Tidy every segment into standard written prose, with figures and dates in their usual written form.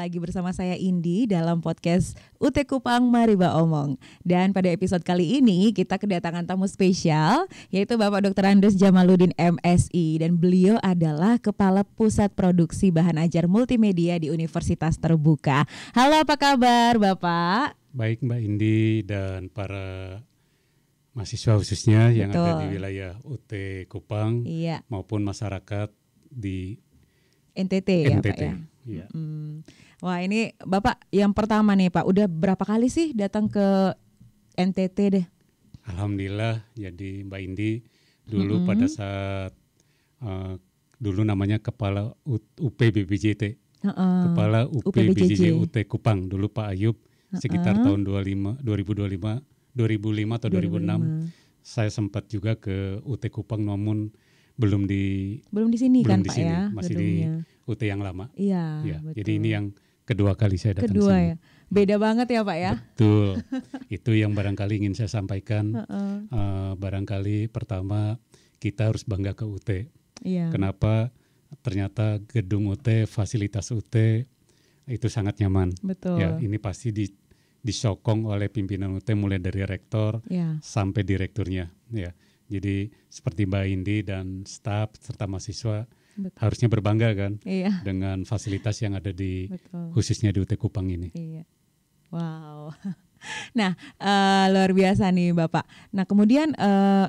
lagi bersama saya Indi dalam podcast UT Kupang Mari Ba Omong. Dan pada episode kali ini kita kedatangan tamu spesial, yaitu Bapak Dr. Andes Jamaluddin MSI, dan beliau adalah Kepala Pusat Produksi Bahan Ajar Multimedia di Universitas Terbuka. Halo, apa kabar Bapak? Baik Mbak Indi dan para mahasiswa khususnya yang ada di wilayah UT Kupang maupun masyarakat di NTT ya Pak ya. Ya. Wah, ini Bapak yang pertama nih Pak, udah berapa kali sih datang ke NTT deh? Alhamdulillah, jadi Mbak Indi dulu pada saat dulu namanya Kepala UPBBJT, Kepala UPBJJ UT Kupang, dulu Pak Ayub sekitar tahun 2005 atau 2006 saya sempat juga ke UT Kupang, namun belum di sini kan Pak ya, masih gedungnya. di UT yang lama. Iya, ya, betul. Jadi ini yang kedua kali saya datang ya. sini. Beda banget ya Pak ya. Betul. Itu yang barangkali ingin saya sampaikan. Barangkali pertama kita harus bangga ke UT. Iya. Kenapa? Ternyata gedung UT, fasilitas UT itu sangat nyaman. Betul. Ya, ini pasti disokong oleh pimpinan UT mulai dari rektor sampai direkturnya. Ya. Jadi seperti Mbak Indi dan staf serta mahasiswa harusnya berbangga kan dengan fasilitas yang ada di khususnya di UT Kupang ini. Iya. Wow. Nah, luar biasa nih Bapak. Nah, kemudian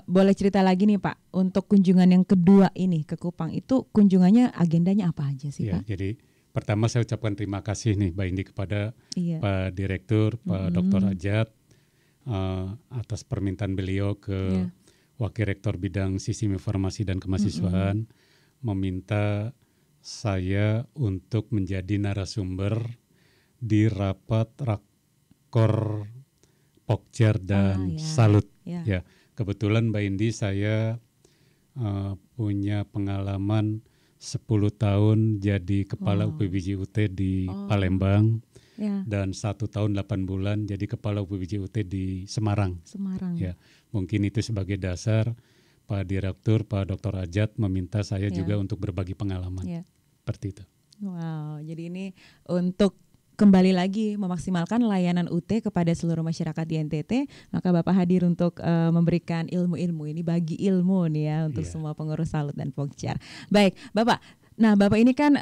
boleh cerita lagi nih Pak, untuk kunjungan yang kedua ini ke Kupang, itu kunjungannya agendanya apa aja sih Pak? Jadi pertama saya ucapkan terima kasih nih Mbak Indi kepada Pak Direktur, Pak Dr. Ajat atas permintaan beliau ke Wakil Rektor Bidang Sistem Informasi dan Kemahasiswaan, meminta saya untuk menjadi narasumber di rapat Rakor Pokjar dan Salut. Ya, kebetulan Mbak Indi saya punya pengalaman 10 tahun jadi Kepala UPBJ UT di Palembang. Dan 1 tahun 8 bulan jadi Kepala UPBJ UT di Semarang. Ya, mungkin itu sebagai dasar Pak Direktur, Pak Dr. Ajat meminta saya juga untuk berbagi pengalaman. Seperti itu. Wow, jadi ini untuk kembali lagi memaksimalkan layanan UT kepada seluruh masyarakat di NTT, maka Bapak hadir untuk memberikan ilmu-ilmu ini, bagi ilmu nih ya untuk semua pengurus Salut dan Pokjar. Baik, Bapak. Nah, Bapak ini kan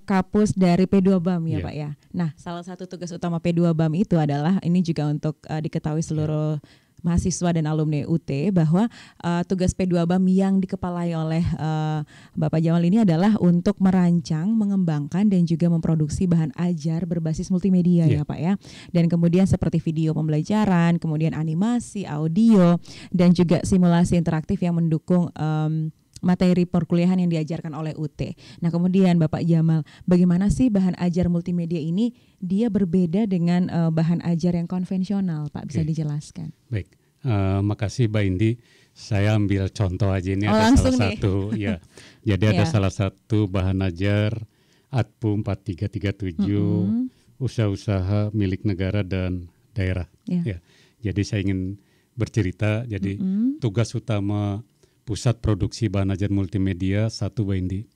kapus dari P2BAM ya Pak ya. Nah, salah satu tugas utama P2BAM itu adalah, ini juga untuk diketahui seluruh mahasiswa dan alumni UT, bahwa tugas P2BAM yang dikepalai oleh Bapak Jamal ini adalah untuk merancang, mengembangkan dan juga memproduksi bahan ajar berbasis multimedia ya Pak ya. Dan kemudian seperti video pembelajaran, kemudian animasi, audio, dan juga simulasi interaktif yang mendukung materi perkuliahan yang diajarkan oleh UT. Nah, kemudian Bapak Jamal, bagaimana sih bahan ajar multimedia ini dia berbeda dengan bahan ajar yang konvensional, Pak? Bisa dijelaskan? Baik, makasih Mbak Indi. Saya ambil contoh aja ini, ada salah satu ya. Jadi ada salah satu bahan ajar ADPU 4337, usaha-usaha milik negara dan daerah. Ya. Jadi saya ingin bercerita. Jadi tugas utama Pusat Produksi Bahan Ajar Multimedia satu Mbak Indi,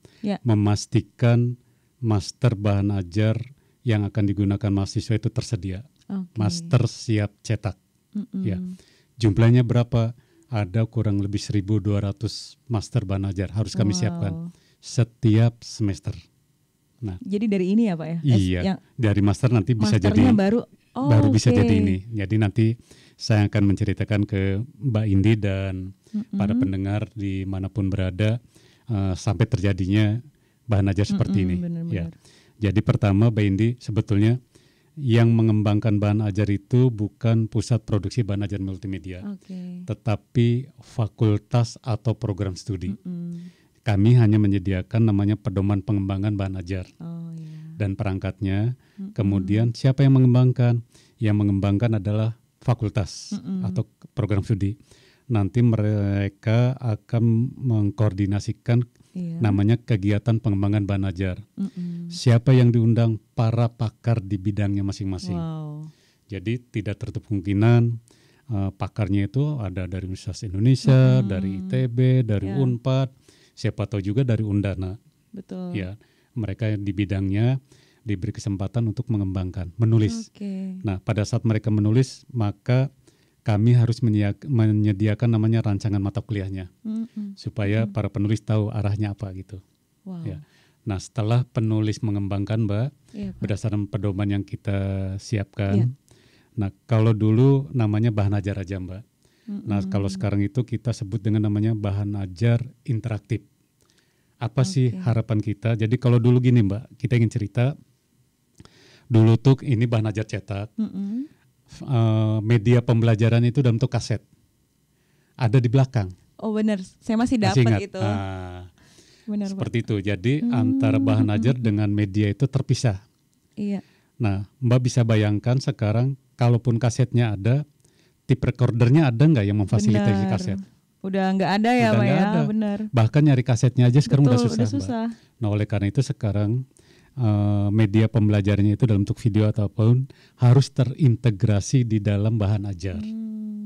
memastikan master bahan ajar yang akan digunakan mahasiswa itu tersedia. Master siap cetak. Ya. Jumlahnya berapa? Ada kurang lebih 1.200 master bahan ajar harus kami siapkan setiap semester. Nah, jadi dari ini ya Pak ya? Iya, dari master nanti bisa jadi baru bisa jadi ini. Jadi nanti saya akan menceritakan ke Mbak Indi dan para pendengar dimanapun berada sampai terjadinya bahan ajar seperti ini. Ya. Jadi pertama Mbak Indi, sebetulnya yang mengembangkan bahan ajar itu bukan Pusat Produksi Bahan Ajar Multimedia, tetapi fakultas atau program studi. Kami hanya menyediakan namanya pedoman pengembangan bahan ajar dan perangkatnya. Kemudian siapa yang mengembangkan? Yang mengembangkan adalah fakultas atau program studi. Nanti mereka akan mengkoordinasikan namanya kegiatan pengembangan bahan ajar. Siapa yang diundang? Para pakar di bidangnya masing-masing. Jadi tidak tertutup kemungkinan pakarnya itu ada dari Universitas Indonesia, dari ITB, dari Unpad, siapa tahu juga dari Undana. Betul. Ya, mereka di bidangnya diberi kesempatan untuk mengembangkan, menulis. Nah, pada saat mereka menulis, maka kami harus menyediakan namanya rancangan mata kuliahnya, supaya para penulis tahu arahnya apa gitu. Wow. Ya. Nah, setelah penulis mengembangkan, Mbak, berdasarkan pedoman yang kita siapkan. Nah, kalau dulu namanya bahan ajar aja, Mbak. Nah, kalau sekarang itu kita sebut dengan namanya bahan ajar interaktif. Apa sih harapan kita? Jadi kalau dulu gini, Mbak, kita ingin cerita. Dulu tuh ini bahan ajar cetak, media pembelajaran itu dalam bentuk kaset, ada di belakang. Oh benar, saya masih dapat itu. Benar, seperti itu. Jadi antara bahan ajar dengan media itu terpisah. Iya. Nah, Mbak bisa bayangkan sekarang, kalaupun kasetnya ada, tape recordernya ada nggak yang memfasilitasi kaset? Udah nggak ada ya, Pak ya, benar. Bahkan nyari kasetnya aja sekarang udah susah. Mbak. Nah, oleh karena itu sekarang media pembelajarannya itu dalam bentuk video ataupun harus terintegrasi di dalam bahan ajar.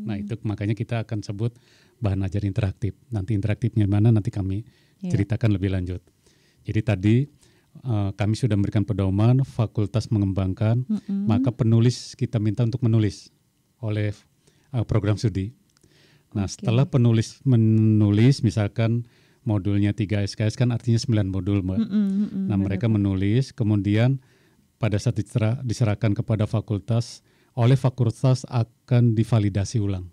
Nah, itu makanya kita akan sebut bahan ajar interaktif. Nanti interaktifnya mana nanti kami ceritakan lebih lanjut. Jadi tadi kami sudah memberikan pedoman, fakultas mengembangkan, maka penulis kita minta untuk menulis oleh program studi. Nah, setelah penulis menulis, misalkan modulnya 3 SKS kan artinya 9 modul, Mbak. Nah, mereka menulis, kemudian pada saat diserahkan kepada fakultas, oleh fakultas akan divalidasi ulang.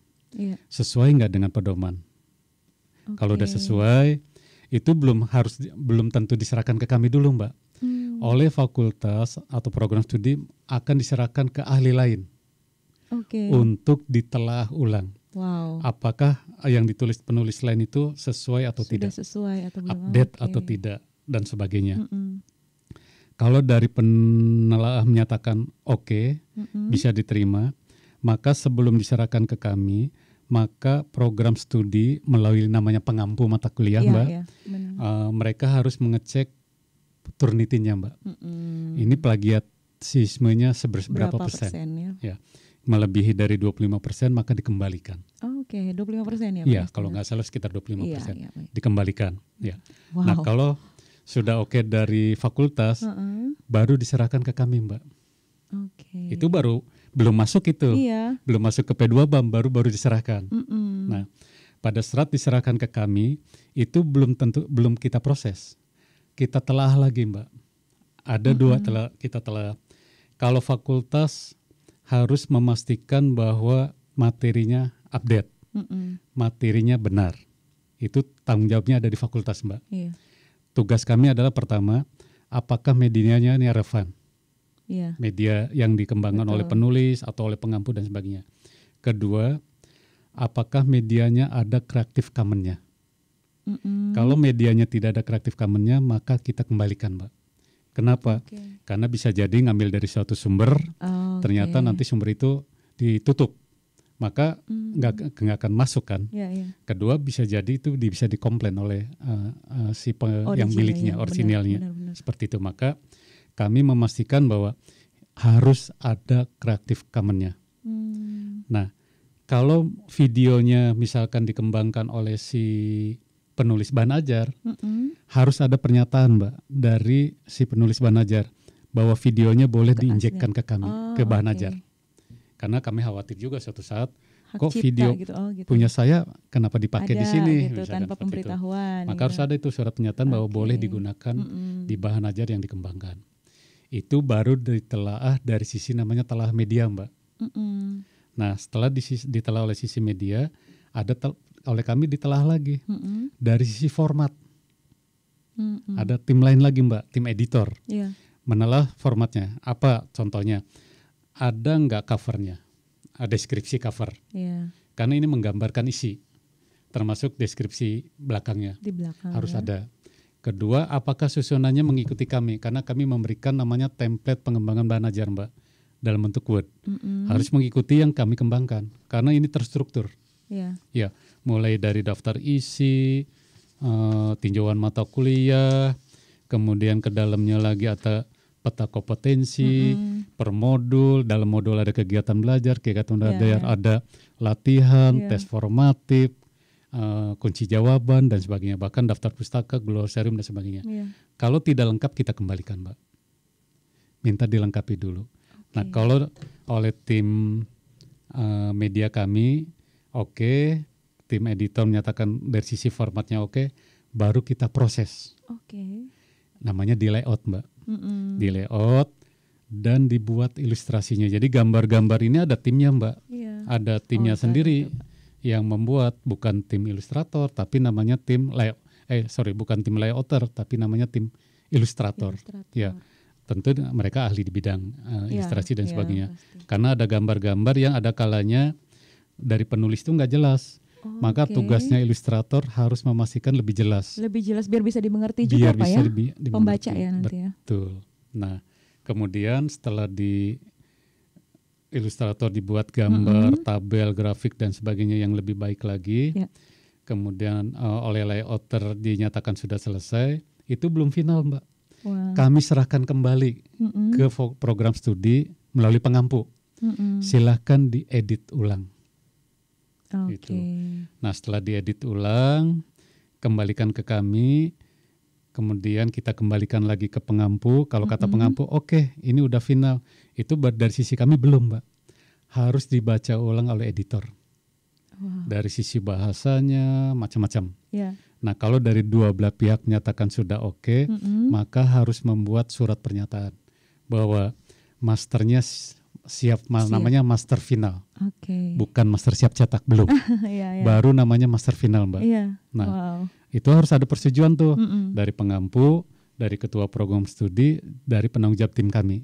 Sesuai nggak dengan pedoman? Kalau udah sesuai, itu belum tentu diserahkan ke kami dulu, Mbak. Oleh fakultas atau program studi akan diserahkan ke ahli lain untuk ditelaah ulang. Wow. Apakah yang ditulis penulis lain itu sesuai atau tidak? Sesuai atau belum? Update atau tidak dan sebagainya. Kalau dari penelaah menyatakan bisa diterima, maka sebelum diserahkan ke kami, maka program studi melalui namanya pengampu mata kuliah, Mbak, mereka harus mengecek Turnitin-nya, Mbak. Ini plagiatismenya seberapa persen? Ya. Melebihi dari 25% maka dikembalikan. 25% ya? Iya, kalau nggak salah sekitar 25%. Dikembalikan. Ya. Wow. Nah, kalau sudah dari fakultas, baru diserahkan ke kami, Mbak. Itu baru belum masuk itu, belum masuk ke P2 BAM, baru diserahkan. Nah, pada saat diserahkan ke kami, itu belum kita proses. Kita telah lagi, Mbak. Ada dua kita telah. Kalau fakultas harus memastikan bahwa materinya update, materinya benar. Itu tanggung jawabnya ada di fakultas, Mbak. Tugas kami adalah pertama, apakah medianya ini relevan? Media yang dikembangkan oleh penulis atau oleh pengampu dan sebagainya. Kedua, apakah medianya ada Creative Commons-nya? Kalau medianya tidak ada Creative Commons-nya, maka kita kembalikan, Mbak. Kenapa? Karena bisa jadi ngambil dari suatu sumber, ternyata nanti sumber itu ditutup, maka nggak akan masuk kan. Kedua, bisa jadi itu bisa dikomplain oleh yang miliknya, orisinalnya. Benar. Seperti itu. Maka kami memastikan bahwa harus ada Creative Commons-nya. Nah, kalau videonya misalkan dikembangkan oleh si penulis bahan ajar, harus ada pernyataan, Mbak, dari si penulis bahan ajar bahwa videonya boleh diinjekkan ke kami, ke bahan ajar. Karena kami khawatir juga suatu saat kok video gitu. Punya saya kenapa dipakai di sini gitu, tanpa pemberitahuan. Maka harus ada itu surat pernyataan bahwa boleh digunakan di bahan ajar yang dikembangkan. Itu baru ditelaah dari sisi namanya telaah media, Mbak. Nah, setelah ditelaah oleh sisi media, oleh kami ditelaah lagi dari sisi format. Ada tim lain lagi, Mbak, tim editor. Menelah formatnya. Apa contohnya? Ada nggak covernya? Ada deskripsi cover. Karena ini menggambarkan isi, termasuk deskripsi belakangnya. Di belakang, harus ada. Kedua, apakah susunannya mengikuti kami? Karena kami memberikan namanya template pengembangan bahan ajar, Mbak, dalam bentuk Word. Harus mengikuti yang kami kembangkan, karena ini terstruktur. Ya, mulai dari daftar isi, tinjauan mata kuliah, kemudian ke dalamnya lagi ada peta kompetensi, per modul, dalam modul ada kegiatan belajar, ada latihan, tes formatif, kunci jawaban dan sebagainya, bahkan daftar pustaka, glosarium dan sebagainya. Kalau tidak lengkap kita kembalikan, Mbak. minta dilengkapi dulu. Nah kalau oleh tim media kami oke, tim editor menyatakan dari sisi formatnya oke, baru kita proses. Namanya di layout Mbak. Di layout dan dibuat ilustrasinya. Jadi gambar-gambar ini ada timnya Mbak. Ada timnya sendiri yang membuat, bukan tim ilustrator tapi namanya tim bukan tim layouter tapi namanya tim ilustrator. Ya, tentu mereka ahli di bidang ilustrasi dan sebagainya. Pasti. Karena ada gambar-gambar yang ada kalanya dari penulis itu nggak jelas. Maka tugasnya ilustrator harus memastikan lebih jelas. Lebih jelas biar bisa dimengerti juga Pak ya. Pembaca ya nanti ya. Betul. Nah, kemudian setelah di ilustrator dibuat gambar, tabel, grafik dan sebagainya yang lebih baik lagi. Kemudian oleh layouter dinyatakan sudah selesai, itu belum final Mbak. Kami serahkan kembali ke program studi melalui pengampu. Silahkan diedit ulang. Gitu. Nah setelah diedit ulang, kembalikan ke kami, kemudian kita kembalikan lagi ke pengampu. Kalau kata pengampu, oke, ini udah final. Itu dari sisi kami belum Mbak. Harus dibaca ulang oleh editor. Dari sisi bahasanya, macam-macam. Nah kalau dari dua belah pihak menyatakan sudah oke, maka harus membuat surat pernyataan bahwa masternya siap. Namanya master final, bukan master siap cetak belum. Baru namanya master final Mbak. Nah itu harus ada persetujuan tuh dari pengampu, dari ketua program studi, dari penanggung jawab tim kami.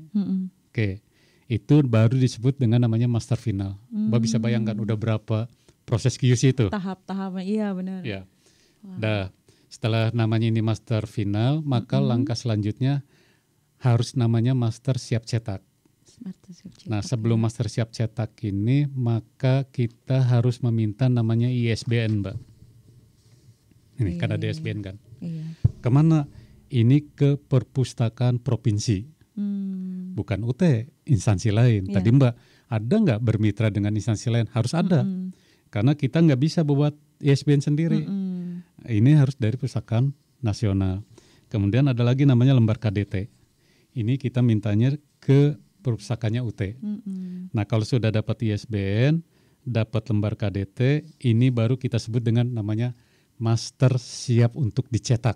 Itu baru disebut dengan namanya master final. Mbak bisa bayangkan udah berapa proses QC itu. Tahap-tahapnya, iya benar. Ya. Nah, setelah namanya ini master final, maka langkah selanjutnya harus namanya master siap cetak. Nah, sebelum master siap cetak ini, maka kita harus meminta namanya ISBN, Mbak. Ini kan ada ISBN kan. Kemana? Ini ke perpustakaan provinsi. Bukan UT, instansi lain. Tadi Mbak, ada nggak bermitra dengan instansi lain? Harus ada. Karena kita nggak bisa buat ISBN sendiri. Ini harus dari Perpustakaan Nasional. Kemudian ada lagi namanya lembar KDT. Ini kita mintanya ke perpustakaannya UT. Nah kalau sudah dapat ISBN, dapat lembar KDT, ini baru kita sebut dengan namanya master siap untuk dicetak.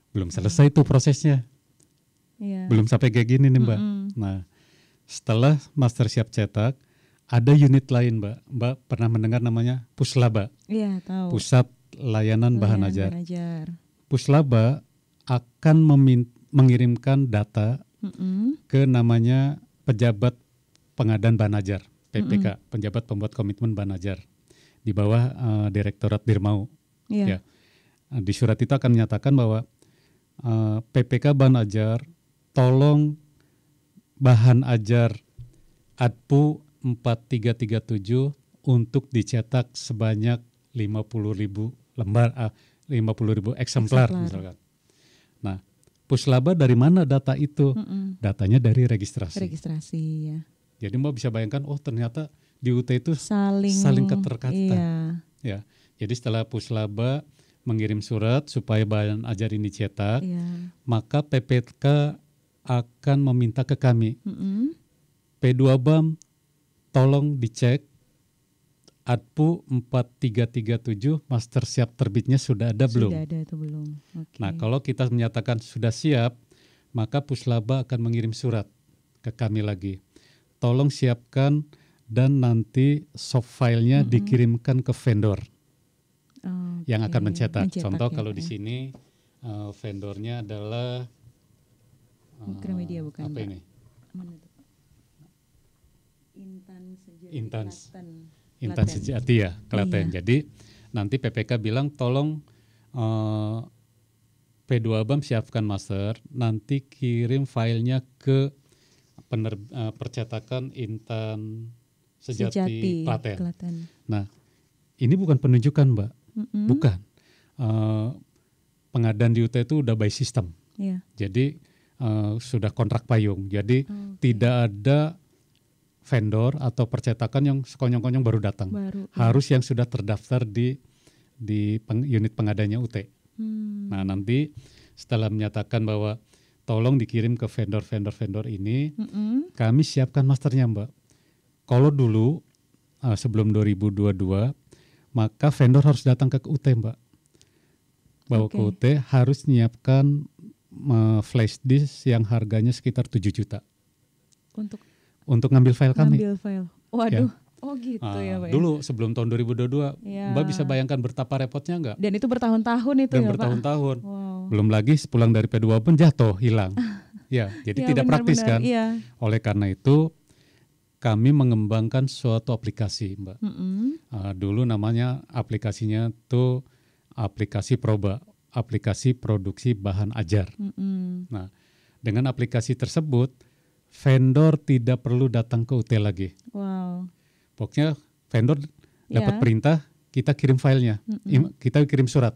Belum selesai tuh prosesnya. Belum sampai kayak gini nih Mbak. Nah setelah master siap cetak, ada unit lain Mbak. Mbak pernah mendengar namanya Puslaba? Iya tahu. Pusat Layanan Bahan Ajar. Puslaba akan mengirimkan data ke namanya pejabat pengadaan bahan ajar, PPK, penjabat pembuat komitmen bahan ajar, di bawah Direktorat Dirmau. Ya. Di surat itu akan menyatakan bahwa PPK bahan ajar, tolong bahan ajar ADPU 4337 untuk dicetak sebanyak 50.000 lembar, 50.000 eksemplar misalkan. Nah, Puslaba dari mana data itu? Datanya dari registrasi. Ya. Jadi Mbak bisa bayangkan, oh ternyata di UT itu saling keterkaitan. Ya. Jadi setelah Puslaba mengirim surat supaya bahan ajar ini dicetak, maka PPK akan meminta ke kami, P2BAM tolong dicek ADPU 4337 master siap terbitnya sudah ada belum? Sudah ada atau belum? Nah kalau kita menyatakan sudah siap, maka Puslaba akan mengirim surat ke kami lagi. Tolong siapkan dan nanti soft filenya dikirimkan ke vendor yang akan mencetak. Contoh kalau di sini vendornya adalah Gramedia bukan? Apa ini? Mana itu? Intan Sejati ya, Klaten. Jadi nanti PPK bilang tolong P2BAM siapkan master, nanti kirim filenya ke percetakan Intan Sejati Klaten. Nah, ini bukan penunjukan Mbak, bukan. Pengadaan di UT itu udah by system. Jadi sudah kontrak payung. Jadi tidak ada vendor atau percetakan yang sekonyong-konyong baru datang. Harus yang sudah terdaftar di unit pengadanya UT. Nah nanti setelah menyatakan bahwa tolong dikirim ke vendor ini. Kami siapkan masternya, Mbak. Kalau dulu sebelum 2022, maka vendor harus datang ke UT, Mbak. Bawa ke UT harus menyiapkan flash disk yang harganya sekitar 7 juta. Untuk ngambil file kami. Ngambil file. Waduh. Ya. Oh gitu ya Pak. Dulu sebelum tahun 2022, ya. Mbak bisa bayangkan betapa repotnya nggak? Dan itu bertahun-tahun itu ya Pak? Bertahun-tahun. Wow. Belum lagi pulang dari P2 pun jatuh, hilang. Ya, jadi tidak praktis kan? Iya. Oleh karena itu, kami mengembangkan suatu aplikasi, Mbak. Dulu namanya aplikasinya tuh aplikasi Proba, aplikasi produksi bahan ajar. Nah, dengan aplikasi tersebut, vendor tidak perlu datang ke UT lagi. Wow. Pokoknya vendor dapat perintah, kita kirim filenya, kita kirim surat.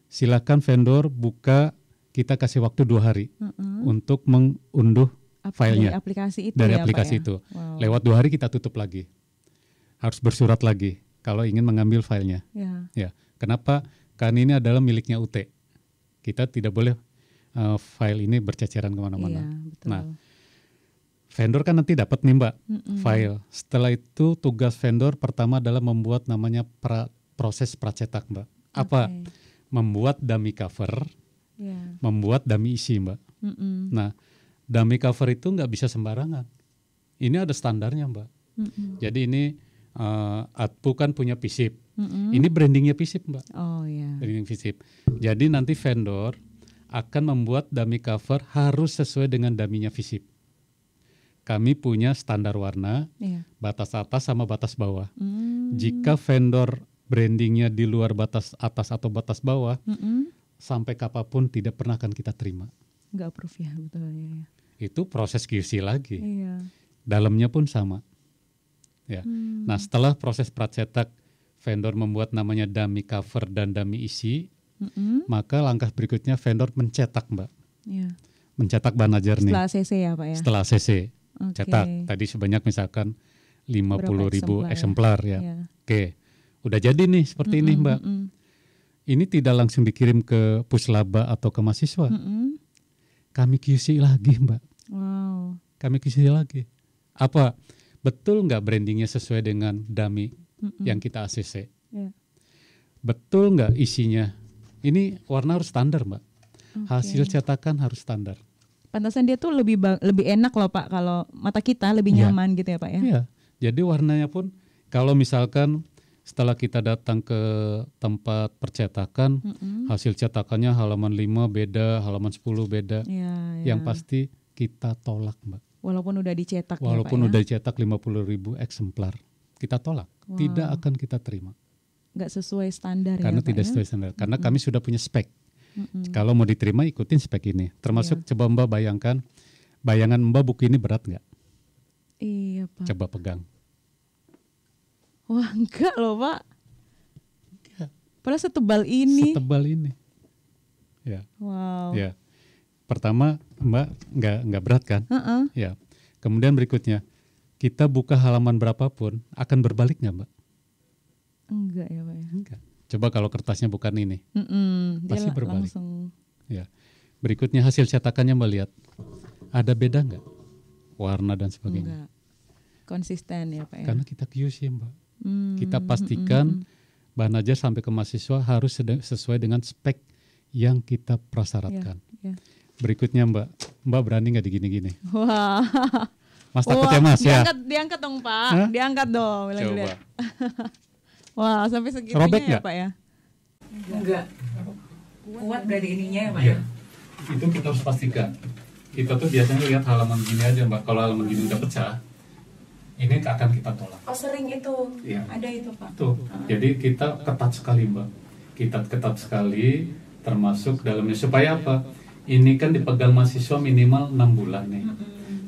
Silakan vendor buka, kita kasih waktu 2 hari untuk mengunduh filenya dari aplikasi itu. Wow. Lewat 2 hari kita tutup lagi, harus bersurat lagi kalau ingin mengambil filenya. Ya, kenapa? Karena ini adalah miliknya UT. Kita tidak boleh file ini berceceran kemana-mana. Nah, vendor kan nanti dapat nih Mbak file. Setelah itu tugas vendor pertama adalah membuat namanya proses pracetak, Mbak. Apa? Membuat dummy cover, membuat dummy isi, Mbak. Nah, dummy cover itu nggak bisa sembarangan. Ini ada standarnya, Mbak. Jadi ini Atpu kan punya FISIP. Ini brandingnya FISIP, Mbak. Oh iya. Branding FISIP. Jadi nanti vendor akan membuat dummy cover harus sesuai dengan dummy-nya FISIP. Kami punya standar warna, batas atas sama batas bawah. Jika vendor brandingnya di luar batas atas atau batas bawah, sampai kapanpun tidak pernah akan kita terima. Nggak approve ya, betul ya. Itu proses QC lagi. Dalamnya pun sama. Ya. Nah, setelah proses pracetak, vendor membuat namanya dummy cover dan dummy isi, maka langkah berikutnya vendor mencetak, Mbak. Mencetak bahan ajar nih. Setelah CC ya Pak ya? Setelah CC. Cetak tadi sebanyak misalkan 50.000 eksemplar ya. Oke, udah jadi nih seperti ini Mbak. Ini tidak langsung dikirim ke Puslaba atau ke mahasiswa. Kami QC lagi, Mbak. Wow. Kami QC lagi. Apa betul nggak brandingnya sesuai dengan dummy yang kita ACC? Betul nggak isinya? Ini warna harus standar, Mbak. Hasil cetakan harus standar. Pantasan dia tuh lebih enak loh Pak, kalau mata kita lebih nyaman gitu ya Pak ya. Iya. Jadi warnanya pun kalau misalkan setelah kita datang ke tempat percetakan, hasil cetakannya halaman 5 beda, halaman 10 beda. Yang pasti kita tolak, Mbak. Walaupun udah dicetak Walaupun udah dicetak 50.000 eksemplar, kita tolak. Tidak akan kita terima. Nggak sesuai standar karena tidak sesuai standar. Karena kami sudah punya spek. Kalau mau diterima ikutin spek ini. Termasuk coba Mbak bayangan Mbak buku ini berat nggak? Iya Pak. Coba pegang. Wah enggak loh Pak. Enggak. Padahal setebal ini. Setebal ini. Ya. Wow. Ya. Pertama Mbak nggak berat kan? Ya. Kemudian berikutnya kita buka halaman berapapun akan berbalik nggak Mbak? Enggak ya Pak ya. Enggak. Coba kalau kertasnya bukan ini, pasti berbalik. Langsung. Ya. Berikutnya hasil cetakannya Mbak lihat, ada beda nggak? Warna dan sebagainya. Enggak. Konsisten ya Pak ya. Karena kita QC Mbak. Kita pastikan bahan ajar sampai ke mahasiswa harus sesuai dengan spek yang kita prasyaratkan. Berikutnya Mbak berani nggak digini-gini? Wah. Mas takut ya Mas ya? Diangkat dong Pak, diangkat dong. Coba. Wah, sampai segitunya robek ya Pak ya? Enggak. Kuat dari ininya ya Pak? Iya. Itu kita harus pastikan. Kita tuh biasanya lihat halaman gini aja Mbak. Kalau halaman gini udah pecah, ini akan kita tolak. Oh sering itu? Iya. Ada itu Pak? Tuh. Jadi kita ketat sekali Mbak. Kita ketat sekali termasuk dalamnya. Supaya apa? Ini kan dipegang mahasiswa minimal 6 bulan nih.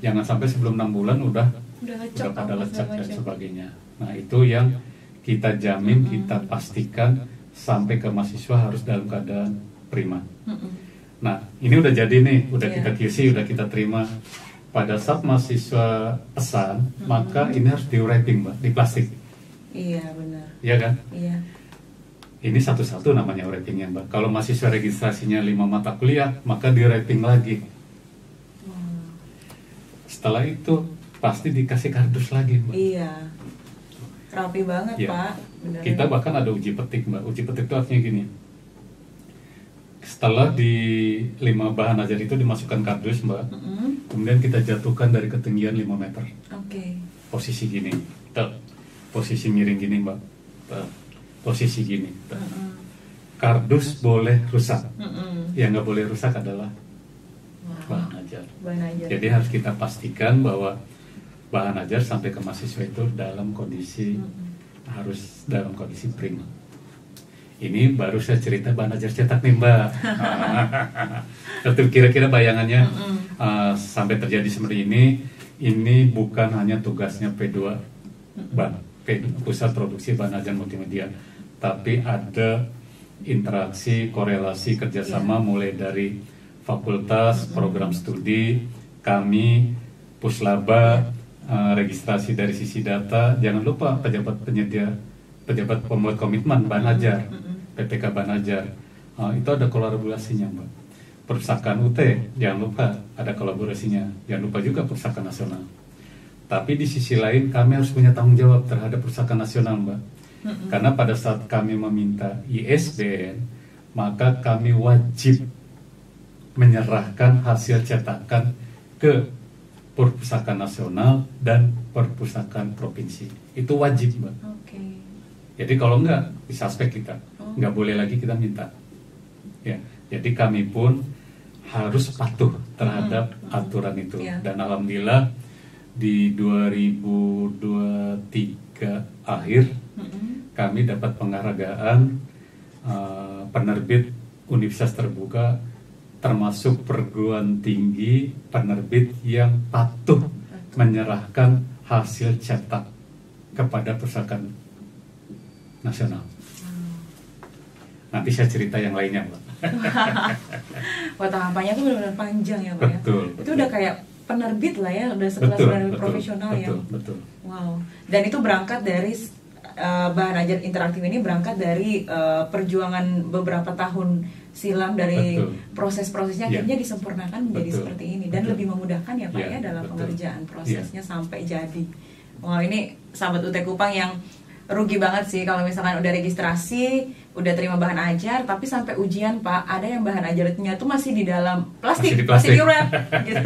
Jangan sampai sebelum 6 bulan udah pada lecek dan sebagainya. Nah itu yang kita jamin, kita pastikan sampai ke mahasiswa harus dalam keadaan prima. Nah ini udah jadi nih, udah kita QC, udah kita terima. Pada saat mahasiswa pesan, maka ini harus di wrapping Mbak, di plastik. Iya benar. Iya kan? Iya. Ini satu-satu namanya wrappingnya Mbak. Kalau mahasiswa registrasinya 5 mata kuliah, maka di wrapping lagi. Setelah itu pasti dikasih kardus lagi, Mbak. Iya, rapi banget ya. Pak. Benar. Kita bahkan ada uji petik, Mbak. Uji petik itu artinya gini. Setelah di 5 bahan ajar itu dimasukkan kardus, Mbak. Kemudian kita jatuhkan dari ketinggian 5 meter. Oke. Posisi gini. Posisi miring gini, Mbak. Posisi gini. Kardus boleh rusak. Yang nggak boleh rusak adalah bahan ajar. Jadi harus kita pastikan bahwa bahan ajar sampai ke mahasiswa itu dalam kondisi harus dalam kondisi prima. Ini baru saya cerita bahan ajar cetak nih, Mbak. Tentu kira-kira bayangannya sampai terjadi seperti ini. Ini bukan hanya tugasnya P2 Pusat Produksi Bahan Ajar Multimedia, tapi ada interaksi, korelasi, kerjasama mulai dari fakultas, program studi, kami, Puslaba, registrasi dari sisi data. Jangan lupa pejabat pembuat komitmen bahan ajar, PPK bahan ajar, itu ada kolaborasinya, Mbak. Perpustakaan UT, jangan lupa ada kolaborasinya. Jangan lupa juga Perpustakaan Nasional. Tapi di sisi lain kami harus punya tanggung jawab terhadap Perpustakaan Nasional, Mbak. Karena pada saat kami meminta ISBN, maka kami wajib menyerahkan hasil cetakan ke Perpustakaan Nasional dan Perpustakaan Provinsi. Itu wajib, Mbak. Jadi kalau enggak, disuspek kita. Enggak boleh lagi kita minta. Ya, jadi kami pun harus patuh terhadap aturan itu. Dan alhamdulillah di 2023 akhir kami dapat penghargaan penerbit Universitas Terbuka, termasuk perguruan tinggi penerbit yang patuh menyerahkan hasil cetak kepada Perpustakaan Nasional. Nanti saya cerita yang lainnya, Pak. Wah, tahapannya tuh benar-benar panjang ya, Pak. Betul. Itu udah kayak penerbit lah ya, udah sekelas penerbit profesional ya. Betul. Wow. Dan itu berangkat dari bahan ajar interaktif ini berangkat dari perjuangan beberapa tahun silam dari proses-prosesnya akhirnya disempurnakan menjadi seperti ini dan lebih memudahkan ya Pak ya dalam pengerjaan prosesnya sampai jadi. Wow, ini sahabat UT Kupang yang rugi banget sih kalau misalkan udah registrasi, udah terima bahan ajar, tapi sampai ujian Pak, ada yang bahan ajarnya tuh masih di dalam plastik, masih di wrap gitu.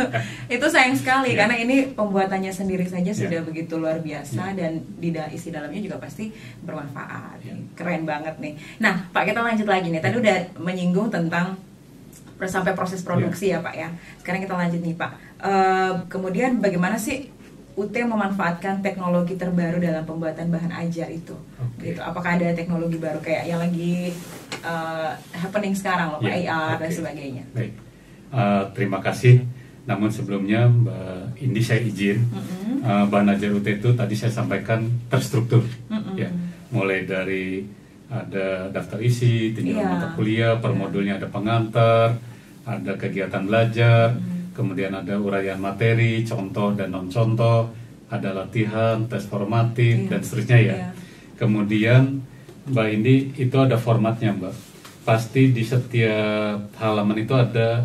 Itu sayang sekali karena ini pembuatannya sendiri saja sudah begitu luar biasa dan isi dalamnya juga pasti bermanfaat. Keren banget nih. Nah Pak, kita lanjut lagi nih. Tadi udah menyinggung tentang sampai proses produksi ya Pak ya. Sekarang kita lanjut nih Pak. Kemudian bagaimana sih UT memanfaatkan teknologi terbaru dalam pembuatan bahan ajar itu, gitu. Apakah ada teknologi baru kayak yang lagi happening sekarang loh, Pak, AR dan sebagainya? Baik, terima kasih. Namun sebelumnya Mbak Indi saya izin, bahan ajar UT itu tadi saya sampaikan terstruktur, ya, mulai dari ada daftar isi, tinjauan mata kuliah, per modulnya ada pengantar, ada kegiatan belajar. Kemudian ada uraian materi, contoh dan non-contoh, ada latihan, tes formatif, dan seterusnya ya. Kemudian Mbak Indi, itu ada formatnya Mbak. Pasti di setiap halaman itu ada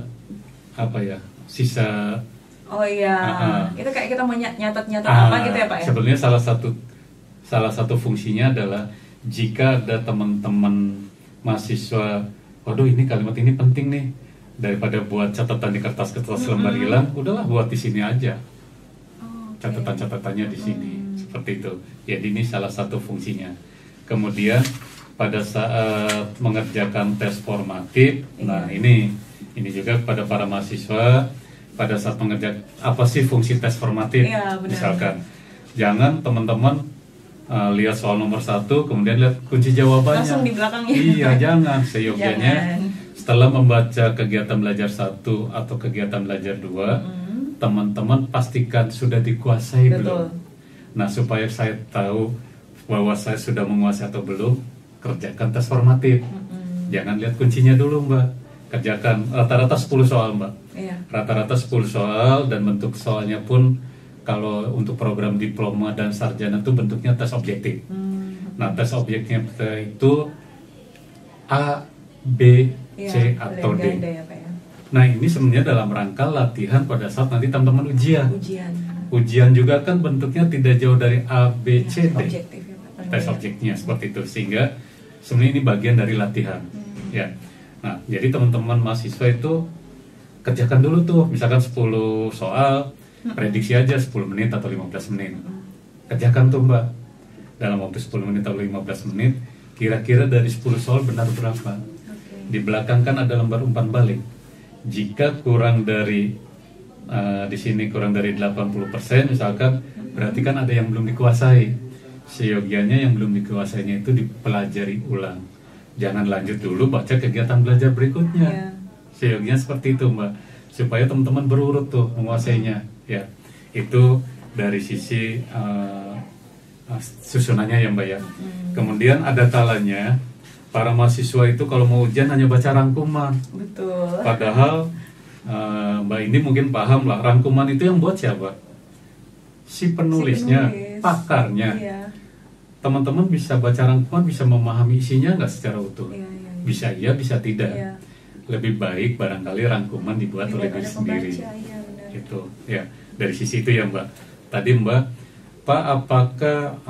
apa ya, sisa. Oh iya, itu kayak kita mau nyatat-nyatat apa gitu ya Pak ya? Sebenarnya salah satu fungsinya adalah jika ada teman-teman mahasiswa, waduh ini kalimat ini penting nih, daripada buat catatan di kertas-kertas lembar hilang, udahlah buat di sini aja. Catatan-catatannya di sini, seperti itu. Jadi ini salah satu fungsinya. Kemudian pada saat mengerjakan tes formatif, nah ini juga pada para mahasiswa pada saat mengerjakan apa sih fungsi tes formatif? Misalkan, jangan teman-teman lihat soal nomor 1, kemudian lihat kunci jawabannya. Langsung di belakangnya. Iya, jangan. Seyogyanya setelah membaca kegiatan belajar 1 atau kegiatan belajar 2, teman-teman pastikan sudah dikuasai belum. Nah, supaya saya tahu bahwa saya sudah menguasai atau belum, kerjakan tes formatif. Jangan lihat kuncinya dulu, Mbak. Kerjakan rata-rata 10 soal, Mbak. Rata-rata 10 soal, dan bentuk soalnya pun kalau untuk program diploma dan sarjana itu bentuknya tes objektif. Nah, tes objektifnya itu A, B, C atau D. Nah ini sebenarnya dalam rangka latihan pada saat nanti teman-teman ujian juga kan bentuknya tidak jauh dari A, B, C, D. Tes objeknya seperti itu, sehingga sebenarnya ini bagian dari latihan. Ya. Nah, jadi teman-teman mahasiswa itu kerjakan dulu tuh, misalkan 10 soal, prediksi aja 10 menit atau 15 menit. Kerjakan tuh Mbak, dalam waktu 10 menit atau 15 menit, kira-kira dari 10 soal benar berapa. Di belakang kan ada lembar umpan balik. Jika kurang dari di sini kurang dari 80% misalkan, berarti kan ada yang belum dikuasai. Seyogianya yang belum dikuasainya itu dipelajari ulang. Jangan lanjut dulu baca kegiatan belajar berikutnya. Seyogianya seperti itu Mbak, supaya teman-teman berurut tuh menguasainya. Ya, itu dari sisi susunannya ya Mbak ya. Kemudian ada kalanya para mahasiswa itu kalau mau ujian hanya baca rangkuman. Betul. Padahal Mbak ini mungkin paham lah, rangkuman itu yang buat siapa? Si penulisnya, pakarnya. Iya. Teman-teman bisa baca rangkuman, bisa memahami isinya nggak secara utuh? Bisa iya, bisa tidak. Lebih baik barangkali rangkuman dibuat oleh diri sendiri. Itu ya, dari sisi itu ya Mbak. Tadi Mbak, Pak apakah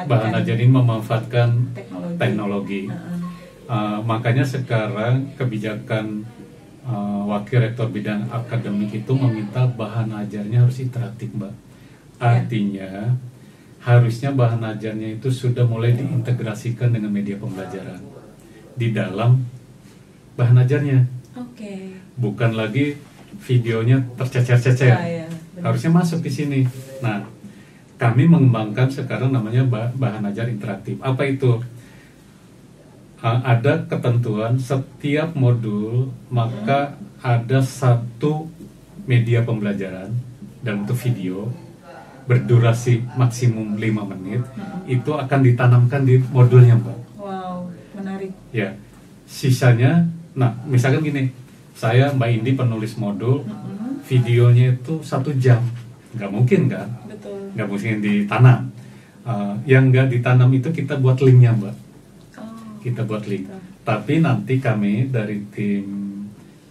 bahan ajar ini memanfaatkan teknologi? Makanya sekarang kebijakan Wakil Rektor Bidang Akademik itu meminta bahan ajarnya harus interaktif Mbak. Artinya harusnya bahan ajarnya itu sudah mulai diintegrasikan dengan media pembelajaran di dalam bahan ajarnya. Bukan lagi videonya tercecer-cecer. Harusnya masuk di sini. Nah, kami mengembangkan sekarang namanya bahan ajar interaktif. Apa itu? Ada ketentuan setiap modul maka ada satu media pembelajaran dalam bentuk video berdurasi maksimum 5 menit, itu akan ditanamkan di modulnya Mbak. Wow, menarik. Ya, sisanya, nah misalkan gini, saya Mbak Indi penulis modul, videonya itu 1 jam, nggak mungkin kan? Betul. Nggak mungkin ditanam. Yang nggak ditanam itu kita buat linknya Mbak. Kita buat link. Tapi nanti kami dari tim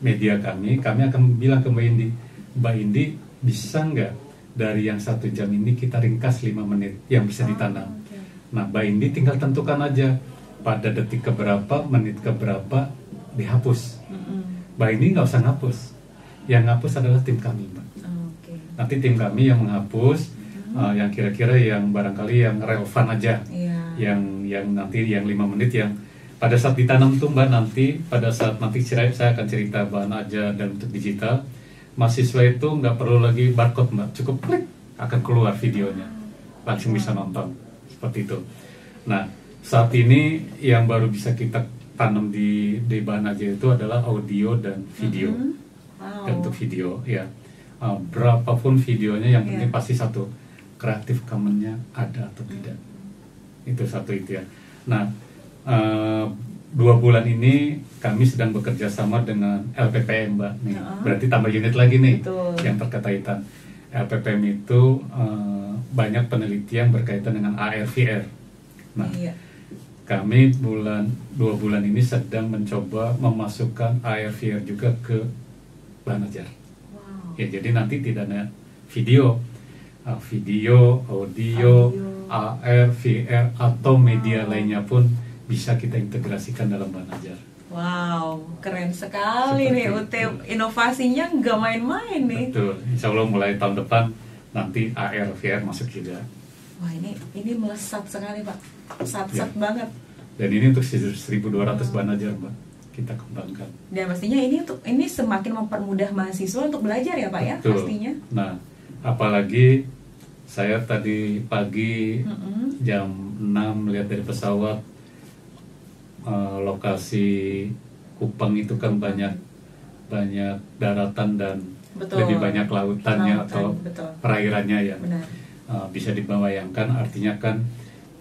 media kami akan bilang ke Mbak Indi bisa nggak dari yang 1 jam ini kita ringkas 5 menit yang bisa ditanam. Nah Mbak Indi tinggal tentukan aja pada detik keberapa, menit keberapa dihapus. Mbak Indi nggak usah ngapus, yang ngapus adalah tim kami Mbak. Nanti tim kami yang menghapus yang kira-kira yang barangkali yang relevan aja, yang nanti yang 5 menit yang pada saat ditanam tuh Mbak, nanti pada saat nanti saya akan cerita bahan ajar dalam bentuk digital. Mahasiswa itu nggak perlu lagi barcode Mbak, cukup klik akan keluar videonya, langsung bisa nonton seperti itu. Nah saat ini yang baru bisa kita tanam di bahan ajar itu adalah audio dan video, bentuk video ya. Berapapun videonya yang penting pasti satu, Creative Commons-nya ada atau tidak, itu satu itu ya. Nah 2 bulan ini kami sedang bekerja sama dengan LPPM Mbak nih. Berarti tambah unit lagi nih. Betul. Yang berkaitan. LPPM itu banyak penelitian berkaitan dengan AR VR. Nah, kami 2 bulan ini sedang mencoba memasukkan AR VR juga ke bahan ajar. Ya, jadi nanti tidak ada video, audio, AR, VR atau media lainnya pun bisa kita integrasikan dalam bahan ajar. Wow, keren sekali nih UT, inovasinya nggak main-main nih. Betul, insya Allah mulai tahun depan nanti AR, VR masuk juga. Wah ini melesat sekali Pak, sat-sat banget. Dan ini untuk 1.200 bahan ajar Mbak, kita kembangkan. Dan pastinya ini semakin mempermudah mahasiswa untuk belajar ya Pak. Betul. Ya pastinya. Nah, apalagi saya tadi pagi jam 6 melihat dari pesawat, lokasi Kupang itu kan banyak daratan dan lebih banyak lautannya atau perairannya ya. Bisa dibayangkan, artinya kan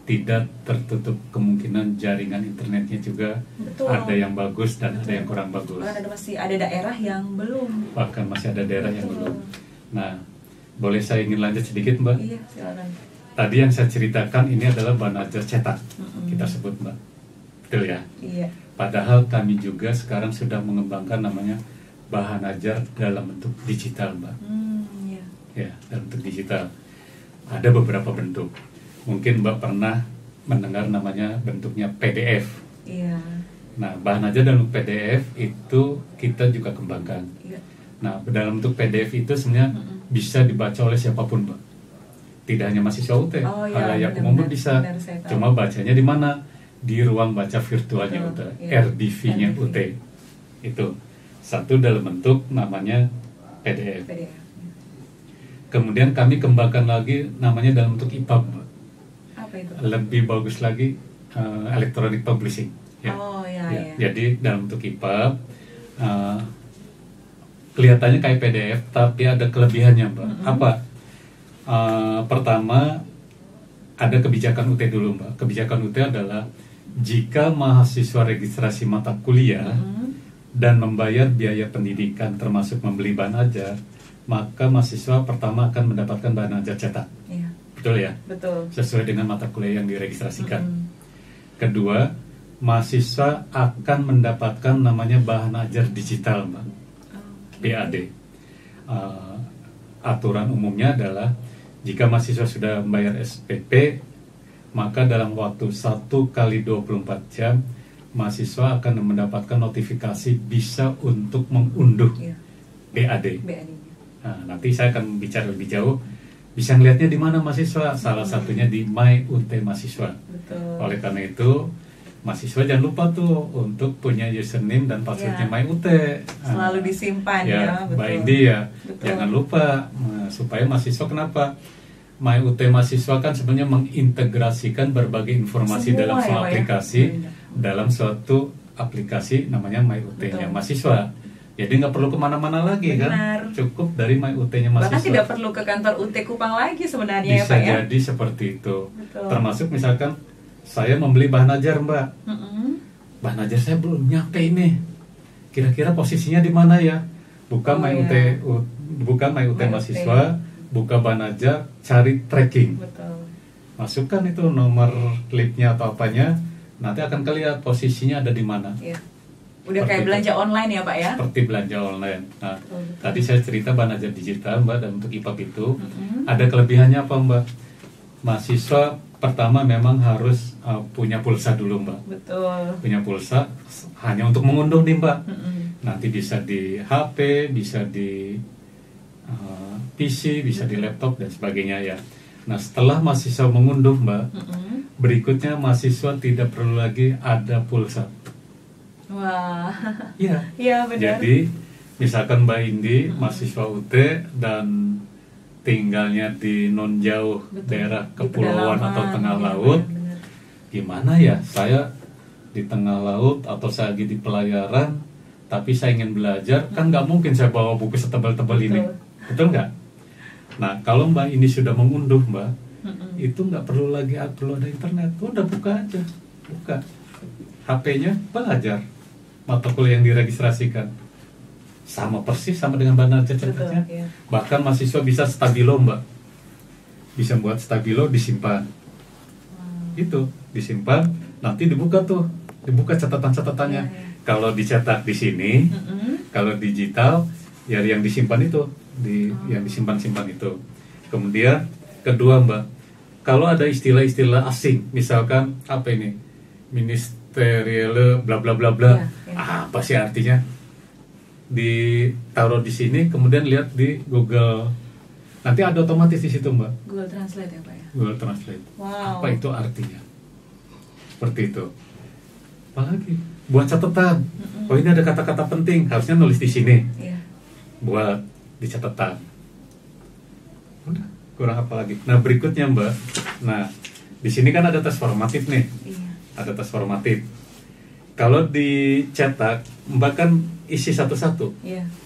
tidak tertutup kemungkinan jaringan internetnya juga. Ada yang bagus dan ada yang kurang bagus. Bahkan masih ada daerah yang belum. Nah, boleh saya ingin lanjut sedikit Mbak? Iya, silakan. Tadi yang saya ceritakan ini adalah bahan ajar cetak, kita sebut Mbak. betul ya? Iya. Padahal kami juga sekarang sudah mengembangkan namanya bahan ajar dalam bentuk digital, Mbak. Iya. Ya, dalam bentuk digital. Ada beberapa bentuk. Mungkin Mbak pernah mendengar namanya bentuknya PDF. Iya. Nah, bahan ajar dalam PDF itu kita juga kembangkan. Iya. Nah, dalam bentuk PDF itu sebenarnya bisa dibaca oleh siapapun, Mbak. Tidak hanya mahasiswa UT, halayak umum bisa. Cuma bacanya di mana? Di ruang baca virtualnya UT, RDV-nya UT. Itu satu dalam bentuk namanya PDF. Kemudian kami kembangkan lagi namanya dalam bentuk EPUB. Apa itu? Lebih bagus lagi electronic publishing. Ya. Jadi dalam bentuk EPUB kelihatannya kayak PDF, tapi ada kelebihannya, Mbak. Apa? Pertama, ada kebijakan UT dulu, Mbak. Kebijakan UT adalah jika mahasiswa registrasi mata kuliah dan membayar biaya pendidikan termasuk membeli bahan ajar, maka mahasiswa pertama akan mendapatkan bahan ajar cetak. Iya. Betul ya? Betul. Sesuai dengan mata kuliah yang diregistrasikan. Kedua, mahasiswa akan mendapatkan namanya bahan ajar digital, Mbak. BAD. Aturan umumnya adalah jika mahasiswa sudah membayar SPP, maka dalam waktu 1 kali 24 jam mahasiswa akan mendapatkan notifikasi bisa untuk mengunduh BAD. Nah, nanti saya akan bicara lebih jauh. Bisa ngelihatnya di mana mahasiswa? Salah satunya di My UT Mahasiswa. Betul. Oleh karena itu, mahasiswa jangan lupa tuh untuk punya username dan passwordnya My UT. Selalu disimpan ya. Betul. Mbak Indi ya, jangan lupa supaya mahasiswa kenapa? My UT Mahasiswa kan sebenarnya mengintegrasikan berbagai informasi dalam suatu aplikasi, dalam suatu aplikasi namanya My UT-nya mahasiswa. Jadi nggak perlu kemana-mana lagi. Benar. Kan? Cukup dari My UT-nya mahasiswa. Bahkan tidak perlu ke kantor UT Kupang lagi sebenarnya. Bisa ya, Pak, jadi seperti itu. Betul. Termasuk misalkan saya membeli bahan ajar, Mbak. Bahan ajar saya belum nyampe ini. Kira-kira posisinya di mana ya? Buka My UT Mahasiswa, buka bahan ajar, cari tracking. Betul. Masukkan itu nomor klipnya atau apanya, nanti akan kelihatan posisinya ada di mana. Iya. Udah seperti kayak belanja online ya, Pak ya? Seperti belanja online. Nah, tadi saya cerita bahan ajar digital, Mbak, dan untuk IPAB itu ada kelebihannya apa, Mbak? Mahasiswa pertama memang harus punya pulsa dulu, Mbak. Betul. Punya pulsa hanya untuk mengunduh nih, Mbak. Nanti bisa di HP, bisa di PC, bisa di laptop dan sebagainya ya. Nah, setelah mahasiswa mengunduh, Mbak, berikutnya mahasiswa tidak perlu lagi ada pulsa. Wah. Iya. Iya, benar. Jadi, misalkan Mbak Indi mahasiswa UT dan tinggalnya di non jauh daerah kepulauan atau tengah laut, gimana ya? Saya di tengah laut atau saya lagi di pelayaran, tapi saya ingin belajar, kan nggak mungkin saya bawa buku setebal-tebal ini, betul nggak? Nah, kalau Mbak ini sudah mengunduh, Mbak, itu nggak perlu lagi perlu ada internet, udah buka aja, buka HP-nya, belajar mata kuliah yang diregistrasikan, sama persis sama dengan bahan ajar cetaknya. Iya. Bahkan mahasiswa bisa stabilo, Mbak, bisa buat stabilo disimpan, itu disimpan, nanti dibuka tuh, dibuka catatan-catatannya. Kalau dicetak di sini, kalau digital ya yang disimpan itu. Yang disimpan-simpan itu. Kemudian kedua, Mbak, kalau ada istilah-istilah asing, misalkan apa ini, ministerial bla bla bla bla, apa sih artinya, ditaruh di sini, kemudian lihat di Google, nanti ada otomatis di situ, Mbak. Google Translate ya, Pak ya. Google Translate. Wow. Apa itu artinya? Seperti itu. Apalagi buat catatan. Oh, ini ada kata-kata penting, harusnya nulis di sini. Buat di catatan. Udah, kurang apa lagi. Nah, berikutnya, Mbak. Nah, di sini kan ada tes formatif nih. Ada tes formatif. Kalau dicetak, Mbak kan isi satu-satu.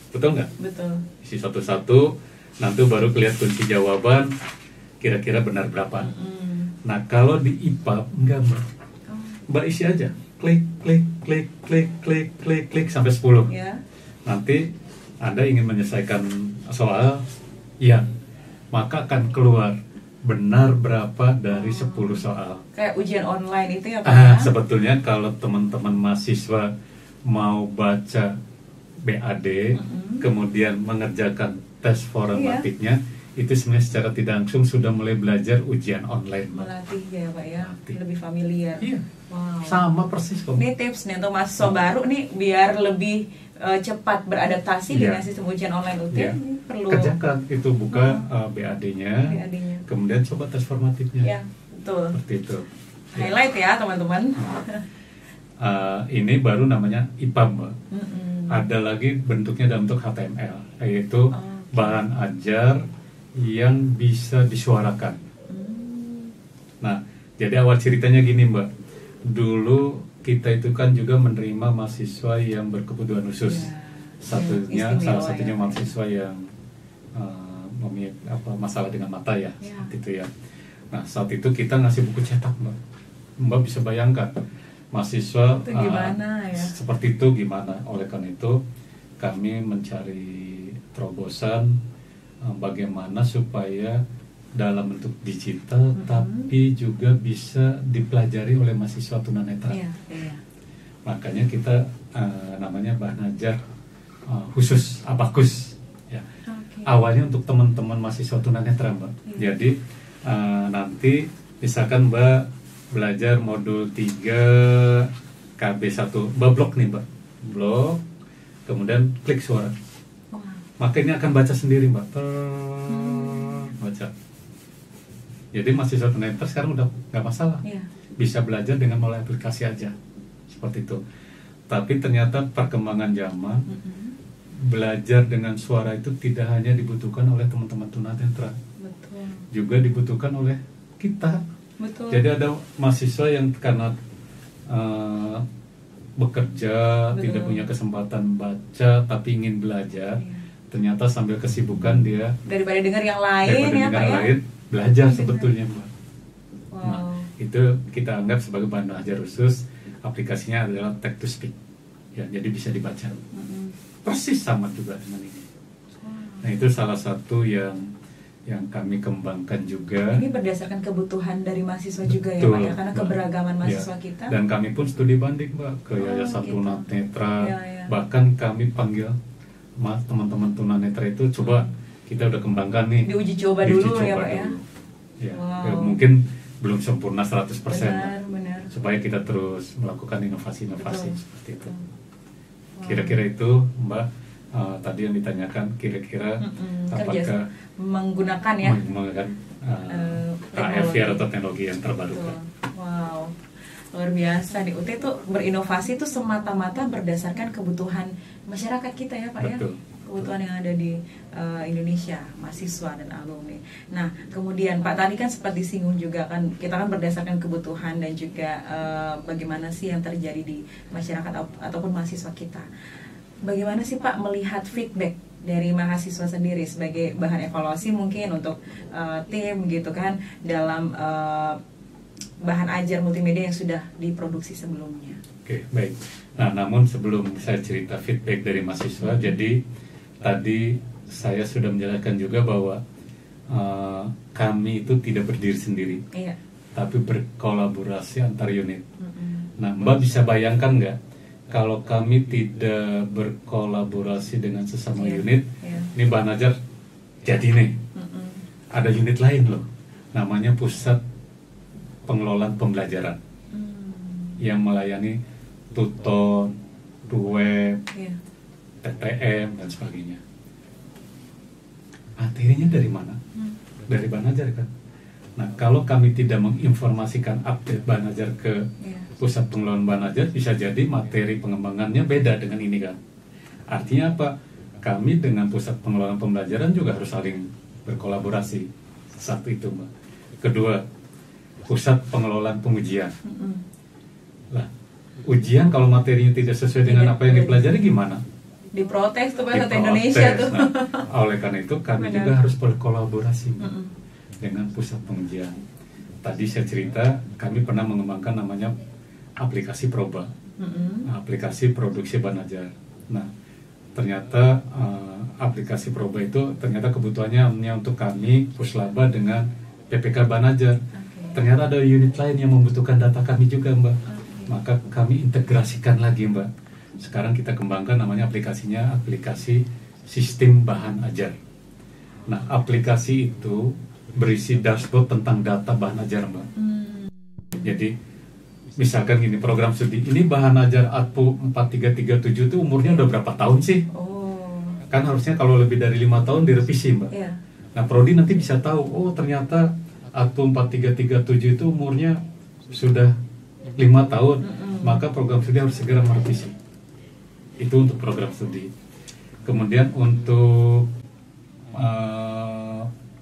Betul nggak? Betul. Isi satu-satu, nanti baru kelihatan kunci jawaban, kira-kira benar berapa. Nah, kalau di IPA enggak, Mbak. Mbak isi aja. Klik, klik, klik, klik, klik, klik, klik sampai 10. Nanti Anda ingin menyelesaikan soal, ya, maka akan keluar benar berapa dari 10 soal. Kayak ujian online itu ya Pak? Sebetulnya kalau teman-teman mahasiswa mau baca BAD, kemudian mengerjakan tes formatiknya, itu sebenarnya secara tidak langsung sudah mulai belajar ujian online. Melatih ya Pak ya, lebih familiar. Iya. Wow. Sama persis kok. Ini tips nih untuk mahasiswa baru nih biar lebih cepat beradaptasi dengan sistem ujian online UT. Perlu kerjakan itu, buka BAD-nya, kemudian coba tes formatifnya. Ya, betul. Seperti itu. Highlight ya teman-teman. Ini baru namanya IPA, Mbak. Ada lagi bentuknya dalam bentuk HTML, yaitu bahan ajar yang bisa disuarakan. Nah, jadi awal ceritanya gini Mbak. Dulu kita itu kan juga menerima mahasiswa yang berkebutuhan khusus. Salah satunya mahasiswa yang memiliki masalah dengan mata ya, seperti itu ya. Nah, saat itu kita ngasih buku cetak Mbak. Mbak bisa bayangkan mahasiswa seperti itu gimana. Oleh karena itu kami mencari terobosan bagaimana supaya dalam bentuk digital tapi juga bisa dipelajari oleh mahasiswa tunanetra. Makanya kita namanya bahan ajar khusus Abacus ya. Awalnya untuk teman-teman mahasiswa tunanetra Mbak. Jadi nanti misalkan Mbak belajar modul 3 KB1 Mbak blok nih Mbak, blok, kemudian klik suara. Maka ini akan baca sendiri Mbak, baca. Jadi mahasiswa tunanetra sekarang udah nggak masalah, bisa belajar dengan melalui aplikasi aja, seperti itu. Tapi ternyata perkembangan zaman, belajar dengan suara itu tidak hanya dibutuhkan oleh teman-teman tunanetra, juga dibutuhkan oleh kita. Jadi ada mahasiswa yang karena bekerja, tidak punya kesempatan baca, tapi ingin belajar. Ternyata sambil kesibukan dia daripada dengar yang lain belajar sebetulnya Mbak. Nah, itu kita anggap sebagai bahan ajar khusus. Aplikasinya adalah text to speak ya, jadi bisa dibaca. Persis sama juga dengan ini. Nah, itu salah satu yang kami kembangkan juga. Ini berdasarkan kebutuhan dari mahasiswa juga ya Pak ya, karena keberagaman mahasiswa kita. Dan kami pun studi banding Mbak ke Yayasan Tunanetra. Bahkan kami panggil teman-teman tunanetra itu, coba kita udah kembangkan nih, diuji coba dulu ya Pak ya. Ya, mungkin belum sempurna 100%. Benar. Supaya kita terus melakukan inovasi-inovasi seperti itu. Kira-kira itu Mbak, tadi yang ditanyakan kira-kira apakah menggunakan AFVR atau teknologi yang terbarukan. Wow, luar biasa nih. UT itu berinovasi itu semata-mata berdasarkan kebutuhan masyarakat kita ya Pak. Betul. Ya, kebutuhan yang ada di Indonesia, mahasiswa dan alumni. Nah, kemudian Pak tadi kan sempat disinggung juga kan, kita kan berdasarkan kebutuhan dan juga bagaimana sih yang terjadi di masyarakat ataupun mahasiswa kita. Bagaimana sih Pak melihat feedback dari mahasiswa sendiri sebagai bahan evaluasi mungkin untuk tim gitu kan dalam bahan ajar multimedia yang sudah diproduksi sebelumnya? Oke, baik. Nah, namun sebelum saya cerita feedback dari mahasiswa, jadi tadi saya sudah menjelaskan juga bahwa kami itu tidak berdiri sendiri, tapi berkolaborasi antar unit. Nah, Mbak bisa bayangkan nggak kalau kami tidak berkolaborasi dengan sesama unit, ini bahan ajar jadi nih. Ada unit lain loh, namanya Pusat Pengelolaan Pembelajaran, yang melayani tutor, web, TTM dan sebagainya. Materinya dari mana? Dari bahan ajar kan. Nah, kalau kami tidak menginformasikan update bahan ajar ke Pusat Pengelolaan Bahan Ajar, bisa jadi materi pengembangannya beda dengan ini kan. Artinya apa? Kami dengan Pusat Pengelolaan Pembelajaran juga harus saling berkolaborasi. Satu itu Mbak. Kedua, Pusat Pengelolaan Pengujian. Lah, ujian kalau materinya tidak sesuai dengan apa yang dipelajari gimana? Diprotes tuh bahasa Indonesia tuh. Nah, oleh karena itu kami juga harus berkolaborasi dengan pusat pengujian. Tadi saya cerita kami pernah mengembangkan namanya aplikasi Proba, aplikasi produksi bahan ajar. Nah, ternyata aplikasi Proba itu ternyata kebutuhannya hanya untuk kami Puslaba dengan PPK Banajar. Ternyata ada unit lain yang membutuhkan data kami juga, Mbak. Maka kami integrasikan lagi, Mbak. Sekarang kita kembangkan namanya aplikasinya aplikasi sistem bahan ajar. Nah, aplikasi itu berisi dashboard tentang data bahan ajar, Mbak. Jadi misalkan gini, program studi ini bahan ajar ATPU 4337 itu umurnya udah berapa tahun sih? Kan harusnya kalau lebih dari 5 tahun direvisi, Mbak. Nah, Prodi nanti bisa tahu, oh ternyata ATPU 4337 itu umurnya sudah 5 tahun, maka program studi harus segera merevisi. Itu untuk program studi. Kemudian untuk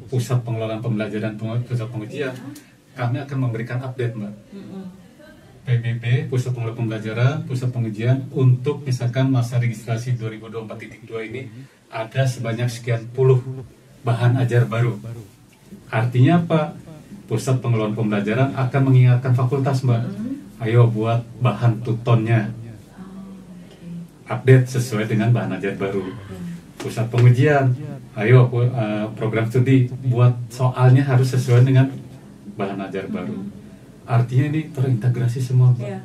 pusat pengelolaan pembelajaran, pusat pengujian, kami akan memberikan update, Mbak. PBB, pusat pengelolaan pembelajaran, pusat pengujian, untuk misalkan masa registrasi 2024.2 ini ada sebanyak sekian puluh bahan ajar baru. Artinya apa? Pusat pengelolaan pembelajaran akan mengingatkan fakultas, Mbak. Ayo buat bahan tutonnya, update sesuai dengan bahan ajar baru. Pusat pengujian, ayo program studi buat soalnya harus sesuai dengan bahan ajar baru. Artinya ini terintegrasi semua, Mbak.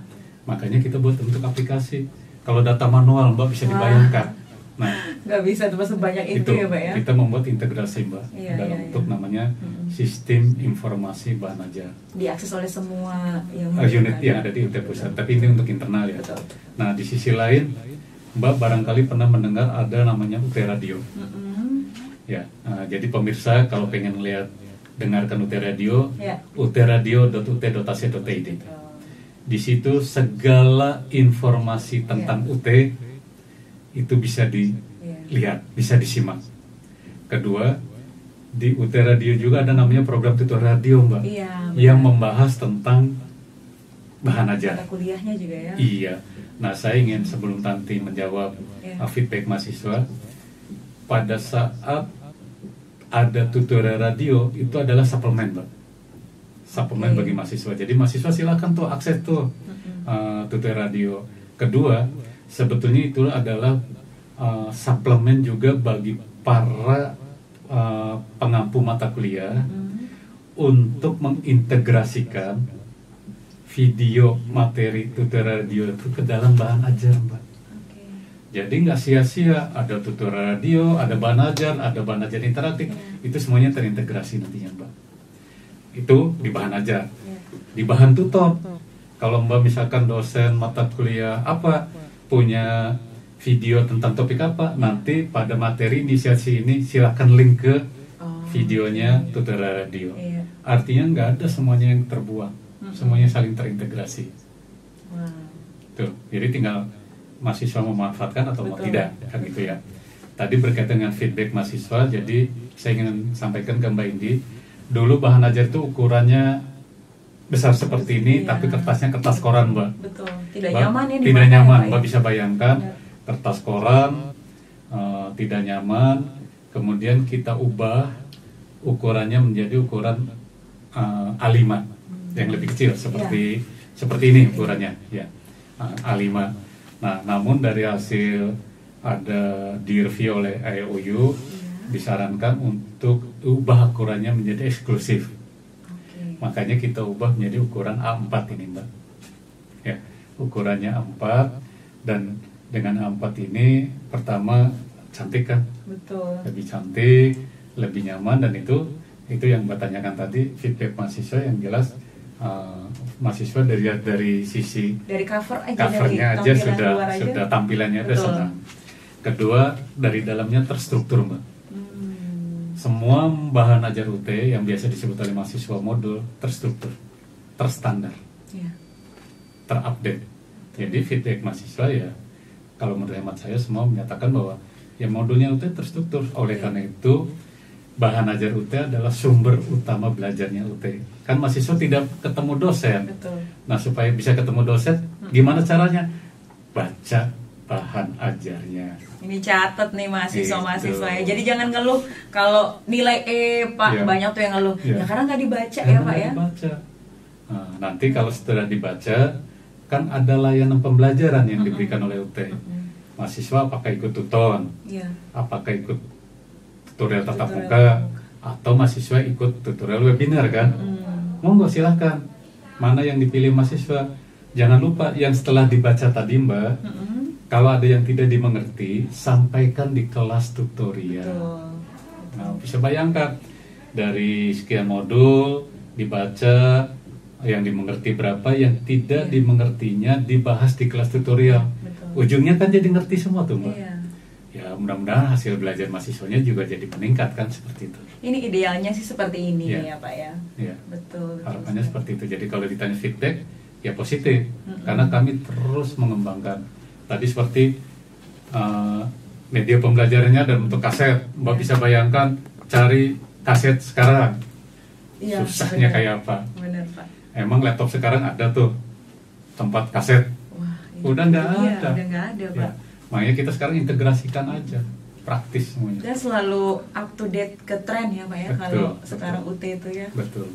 Makanya kita buat bentuk aplikasi. Kalau data manual, Mbak, bisa dibayangkan. Nah, nggak bisa tuh sebanyak itu ya, Mbak ya. Kita membuat integrasi, Mbak, dalam bentuk namanya sistem informasi bahan ajar. Diakses oleh semua yang unit yang ada di UT Pusat. Tapi ini untuk internal ya. Betul. Nah, di sisi lain, Mbak barangkali pernah mendengar ada namanya UT Radio. Ya, jadi pemirsa kalau pengen lihat, dengarkan UT Radio, utradio.ut.ac.id. Di situ segala informasi tentang UT itu bisa dilihat, bisa disimak. Kedua, di UT Radio juga ada namanya program tutor radio, Mbak, yang membahas tentang bahan ajar. Mata kuliahnya juga ya. Iya. Nah, saya ingin sebelum Tanti menjawab feedback mahasiswa, pada saat ada tutorial radio itu adalah suplemen, Mbak. Suplemen bagi mahasiswa. Jadi mahasiswa silakan tuh akses tuh tutorial radio. Kedua, sebetulnya itu adalah suplemen juga bagi para pengampu mata kuliah untuk mengintegrasikan video materi tutorial radio itu ke dalam bahan ajar, Mbak. Jadi nggak sia-sia, ada tutorial radio, ada bahan ajar interaktif, itu semuanya terintegrasi nantinya, Mbak. Itu di bahan ajar. Di bahan tutor, kalau Mbak misalkan dosen mata kuliah apa punya video tentang topik apa, nanti pada materi inisiasi ini silakan link ke videonya tutorial radio. Artinya nggak ada semuanya yang terbuang, semuanya saling terintegrasi. Tuh, jadi tinggal mahasiswa memanfaatkan atau mau tidak, kan gitu ya. Tadi berkaitan dengan feedback mahasiswa, jadi saya ingin sampaikan ke Mbak Indi, dulu bahan ajar itu ukurannya besar seperti ini, tapi kertasnya kertas koran, Mbak. Betul. Tidak nyaman ini. Tidak nyaman, Mbak, bisa bayangkan kertas koran tidak nyaman. Kemudian kita ubah ukurannya menjadi ukuran A5 yang lebih kecil seperti ini ukurannya, ya, A5. Nah, namun dari hasil ada direview oleh IOU, disarankan untuk ubah ukurannya menjadi eksklusif. Makanya kita ubah menjadi ukuran A4 ini, Mbak. Ya, ukurannya A4, dan dengan A4 ini pertama cantik kan? Betul. Lebih cantik, lebih nyaman, dan itu yang Mbak tanyakan tadi, feedback mahasiswa yang jelas. Mahasiswa dari sisi dari covernya aja sudah tampilannya ada senang. Kedua, dari dalamnya terstruktur, Mbak. Semua bahan ajar UT yang biasa disebut oleh mahasiswa modul terstruktur, terstandar, terupdate. Jadi feedback mahasiswa ya, kalau menurut hemat saya semua menyatakan bahwa ya modulnya UT terstruktur. Oleh karena itu bahan ajar UT adalah sumber utama belajarnya UT. Kan mahasiswa tidak ketemu dosen. Betul. Nah, supaya bisa ketemu dosen, gimana caranya? Baca bahan ajarnya. Ini catat nih mahasiswa-mahasiswa ya. Jadi jangan ngeluh kalau nilai E, Pak. Banyak tuh yang ngeluh. Ya karena nggak dibaca ya, Pak ya. Dibaca. Nah, nanti kalau setelah dibaca, kan ada layanan pembelajaran yang diberikan oleh UT. Mahasiswa apakah ikut tuton? Apakah ikut tutorial tatap muka, atau mahasiswa ikut tutorial webinar kan. Monggo silahkan. Mana yang dipilih mahasiswa. Jangan lupa yang setelah dibaca tadi Mbak, kalau ada yang tidak dimengerti, sampaikan di kelas tutorial. Nah, bisa bayangkan dari sekian modul dibaca, yang dimengerti berapa, yang tidak dimengertinya dibahas di kelas tutorial. Ujungnya kan jadi ngerti semua tuh Mbak. Ya mudah-mudahan hasil belajar mahasiswanya juga jadi meningkat kan, seperti itu. Ini idealnya sih seperti ini ya Pak ya. Betul. Harapannya seperti itu. Jadi kalau ditanya feedback ya positif, karena kami terus mengembangkan. Tadi seperti media pembelajarannya dan bentuk kaset, Mbak bisa bayangkan cari kaset sekarang susahnya kayak apa. Benar Pak. Emang laptop sekarang ada tuh tempat kaset? Udah nggak ada. Udah nggak ada Pak. Makanya kita sekarang integrasikan aja, praktis semuanya. Dan selalu up to date ke tren ya Pak ya, kalau sekarang UT itu ya. Betul.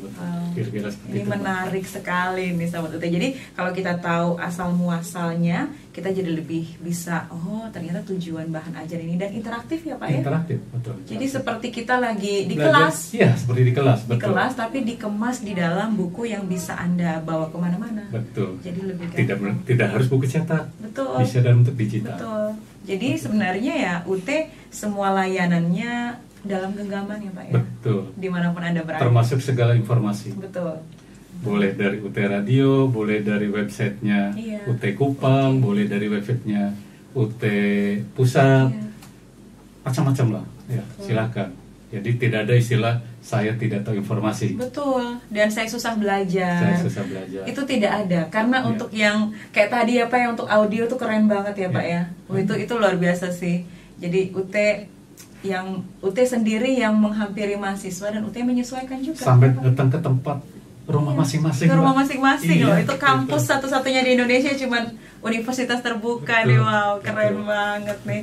Kira-kira seperti ini itu. Menarik sekali nih sahabat UT. Jadi kalau kita tahu asal muasalnya, kita jadi lebih bisa, oh ternyata tujuan bahan ajar ini, dan interaktif ya Pak ya. Interaktif, betul. Jadi seperti kita lagi di belajar, kelas. Iya, seperti di kelas. Di kelas tapi dikemas di dalam buku yang bisa Anda bawa kemana-mana. Betul. Jadi lebih tidak harus buku cetak. Betul. Bisa dalam bentuk digital. Betul. Jadi sebenarnya ya UT semua layanannya dalam genggaman ya Pak ya. Betul. Dimanapun Anda berada. Termasuk segala informasi. Betul. Boleh dari UT Radio, boleh dari websitenya UT Kupang, boleh dari websitenya UT Pusat, macam-macam lah. Ya, silakan. Jadi tidak ada istilah saya tidak tahu informasi. Betul. Dan saya susah belajar. Saya susah belajar. Itu tidak ada. Karena untuk yang kayak tadi ya Pak, yang untuk audio tuh keren banget ya Pak ya. Itu luar biasa sih. Jadi UT sendiri yang menghampiri mahasiswa, dan UT menyesuaikan juga. Sampai datang ke tempat rumah masing-masing. Ke rumah masing-masing loh. Itu kampus satu-satunya di Indonesia, cuman universitas terbuka nih. Wow, keren banget nih.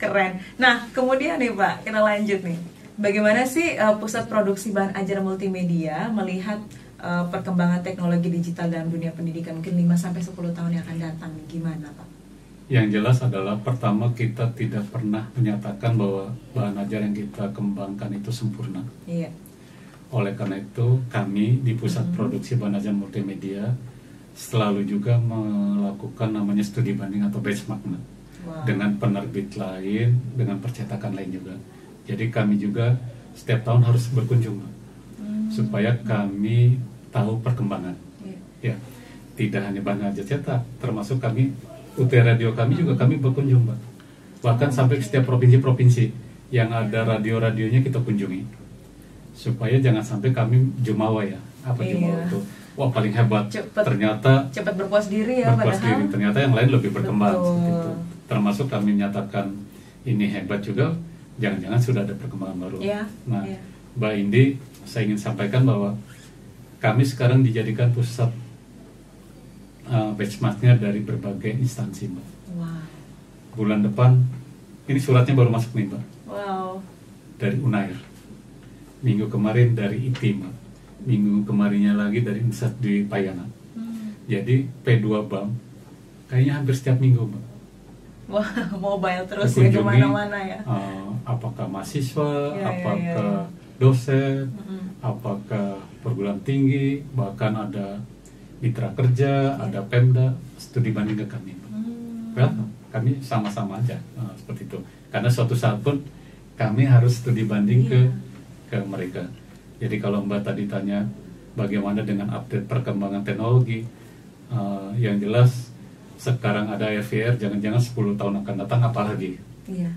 Keren. Nah, kemudian nih Pak, kita lanjut nih. Bagaimana sih Pusat Produksi Bahan Ajar Multimedia melihat perkembangan teknologi digital dalam dunia pendidikan mungkin 5-10 tahun yang akan datang? Gimana Pak? Yang jelas adalah pertama, kita tidak pernah menyatakan bahwa bahan ajar yang kita kembangkan itu sempurna. Iya. Oleh karena itu kami di Pusat Produksi Bahan Ajar Multimedia selalu juga melakukan namanya studi banding atau benchmark dengan penerbit lain, dengan percetakan lain juga. Jadi kami juga setiap tahun harus berkunjung supaya kami tahu perkembangan. Ya, tidak hanya bahan ajar cetak, termasuk kami UT Radio kami juga kami berkunjung Mbak. Bahkan sampai ke setiap provinsi-provinsi yang ada radio-radionya kita kunjungi. Supaya jangan sampai kami jumawa ya. Apa jumawa itu? Wah paling hebat. Ternyata cepat berpuas diri ya. Berpuas diri. Ternyata yang lain lebih berkembang. Gitu. Termasuk kami menyatakan ini hebat juga. Jangan-jangan sudah ada perkembangan baru. Nah, Mbak Indi, saya ingin sampaikan bahwa kami sekarang dijadikan pusat benchmarknya dari berbagai instansi Mbak. Bulan depan, ini suratnya baru masuk nih Mbak. Dari Unair. Minggu kemarin dari ITI Mbak. Minggu kemarinnya lagi dari Universitas di Payana. Jadi P2 BAM kayaknya hampir setiap minggu Mbak. Wah, mobile terus ya kemana-mana ya. Apakah mahasiswa, apakah dosen, apakah perguruan tinggi, bahkan ada mitra kerja, ada Pemda, studi banding ke kami. Kami sama-sama aja seperti itu. Karena suatu saat pun kami harus studi banding ke mereka. Jadi kalau Mbak tadi tanya bagaimana dengan update perkembangan teknologi, yang jelas sekarang ada RVR, jangan-jangan 10 tahun akan datang apalagi.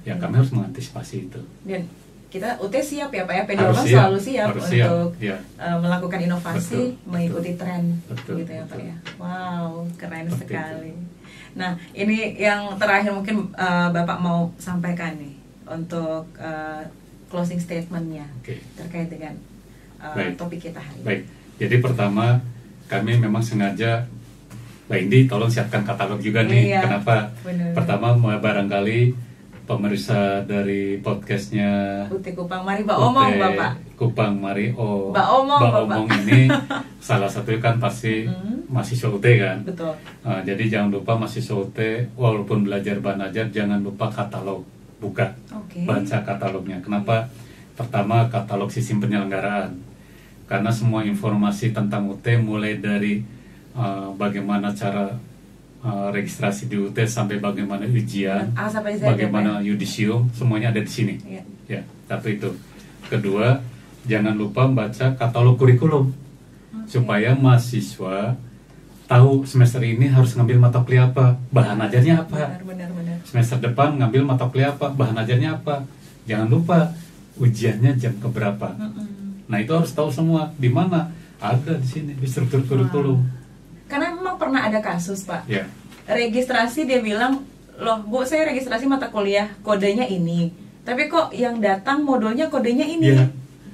Kami harus mengantisipasi itu. Dan kita UT siap ya Pak ya, P2 selalu siap untuk melakukan inovasi, mengikuti tren gitu ya Pak ya. Wow, keren sekali. Nah, ini yang terakhir mungkin Bapak mau sampaikan nih untuk closing statementnya terkait dengan topik kita hari ini. Baik, jadi pertama kami memang sengaja, Mbak Indi tolong siapkan katalog juga nih. Kenapa? Pertama barangkali pemirsa dari podcastnya UT Kupang Mari Mbak Omong Bapak. Kupang Mari Mbak Omong ini salah satu kan pasti mahasiswa UT kan. Betul. Jadi jangan lupa mahasiswa UT walaupun belajar bahan ajar jangan lupa katalog, buka, baca katalognya. Kenapa? Pertama, katalog sistem penyelenggaraan. Karena semua informasi tentang UT mulai dari bagaimana cara registrasi di UT sampai bagaimana ujian, bagaimana yudisium, semuanya ada di sini. Ya, tapi itu. Kedua, jangan lupa baca katalog kurikulum supaya mahasiswa tahu semester ini harus ngambil mata kuliah apa, bahan ajarnya apa. Benar. Semester depan ngambil mata kuliah apa, bahan ajarnya apa. Jangan lupa ujiannya jam keberapa. Nah, itu harus tahu semua. Di mana? Ada di sini di struktur kurikulum. Karena memang pernah ada kasus, Pak. Ya. Registrasi dia bilang, "Loh, Bu, saya registrasi mata kuliah, kodenya ini." Tapi kok yang datang modulnya kodenya ini. Ya.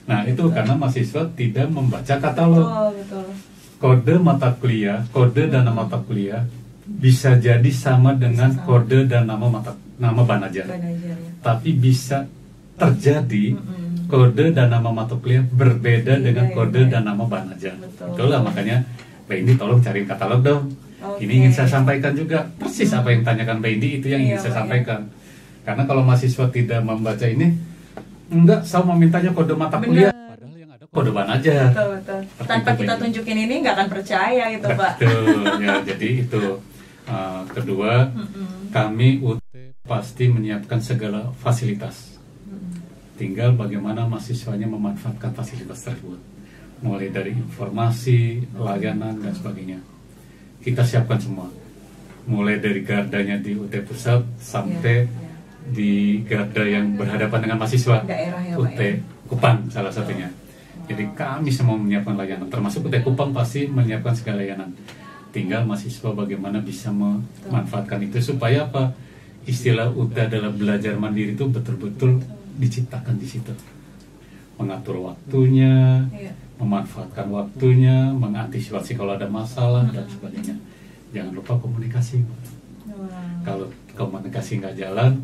Nah, itu karena mahasiswa tidak membaca katalog. Betul. Kode mata kuliah, kode dan nama mata kuliah bisa jadi sama dengan kode dan nama bahan ajar. Ya. Tapi bisa terjadi kode dan nama mata kuliah berbeda dengan kode dan nama bahan ajar. Itulah makanya Mbak Indi tolong cariin katalog dong. Ini ingin saya sampaikan juga. Persis apa yang tanyakan Mbak Indi itu yang ingin saya sampaikan. Karena kalau mahasiswa tidak membaca ini, enggak, saya mau mintanya kode mata kuliah. Padahal yang ada kode bahan ajar. Betul. Tanpa kita tunjukin ini nggak akan percaya gitu, Pak. Betul. Ya, jadi itu. Kedua, kami UT pasti menyiapkan segala fasilitas. Tinggal bagaimana mahasiswanya memanfaatkan fasilitas tersebut, mulai dari informasi, layanan, dan sebagainya. Kita siapkan semua, mulai dari gardanya di UT Pusat sampai di garda yang berhadapan dengan mahasiswa UT Kupang salah satunya. Jadi kami semua menyiapkan layanan, termasuk UT Kupang pasti menyiapkan segala layanan. Tinggal mahasiswa bagaimana bisa memanfaatkan itu supaya apa? Istilah UT adalah belajar mandiri itu betul-betul diciptakan di situ, mengatur waktunya, memanfaatkan waktunya, mengantisipasi kalau ada masalah dan sebagainya. Jangan lupa komunikasi. Kalau komunikasi nggak jalan,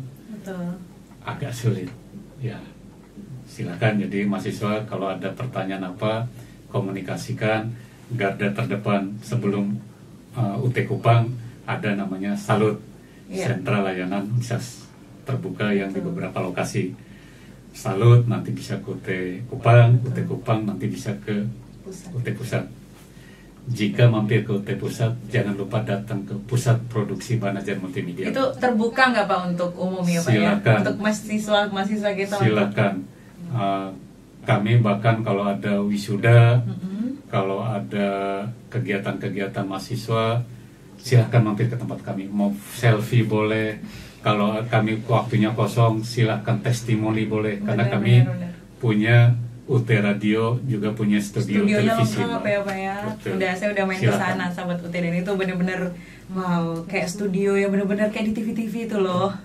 agak sulit. Ya, silakan. Jadi mahasiswa kalau ada pertanyaan apa, komunikasikan. Garda terdepan sebelum UT Kupang ada namanya Salut, sentra layanan bisa terbuka yang di beberapa lokasi. Salut nanti bisa ke UT Kupang, UT Kupang nanti bisa ke UT Pusat. Jika mampir ke UT Pusat, jangan lupa datang ke Pusat Produksi Bahan Ajar Multimedia. Itu terbuka nggak Pak untuk umum ya Pak? Silakan. Ya? Untuk mahasiswa kita. Silakan. Kami bahkan kalau ada wisuda, kalau ada kegiatan-kegiatan mahasiswa, silakan mampir ke tempat kami. Mau selfie boleh. Kalau kami waktunya kosong, silahkan testimoni boleh. Karena kami punya UT Radio, juga punya studio televisi. Lengkap ya Pak ya. Saya udah main ke sana sahabat UT, dan itu bener-bener wow, kayak studio yang bener-bener kayak di TV-TV itu loh.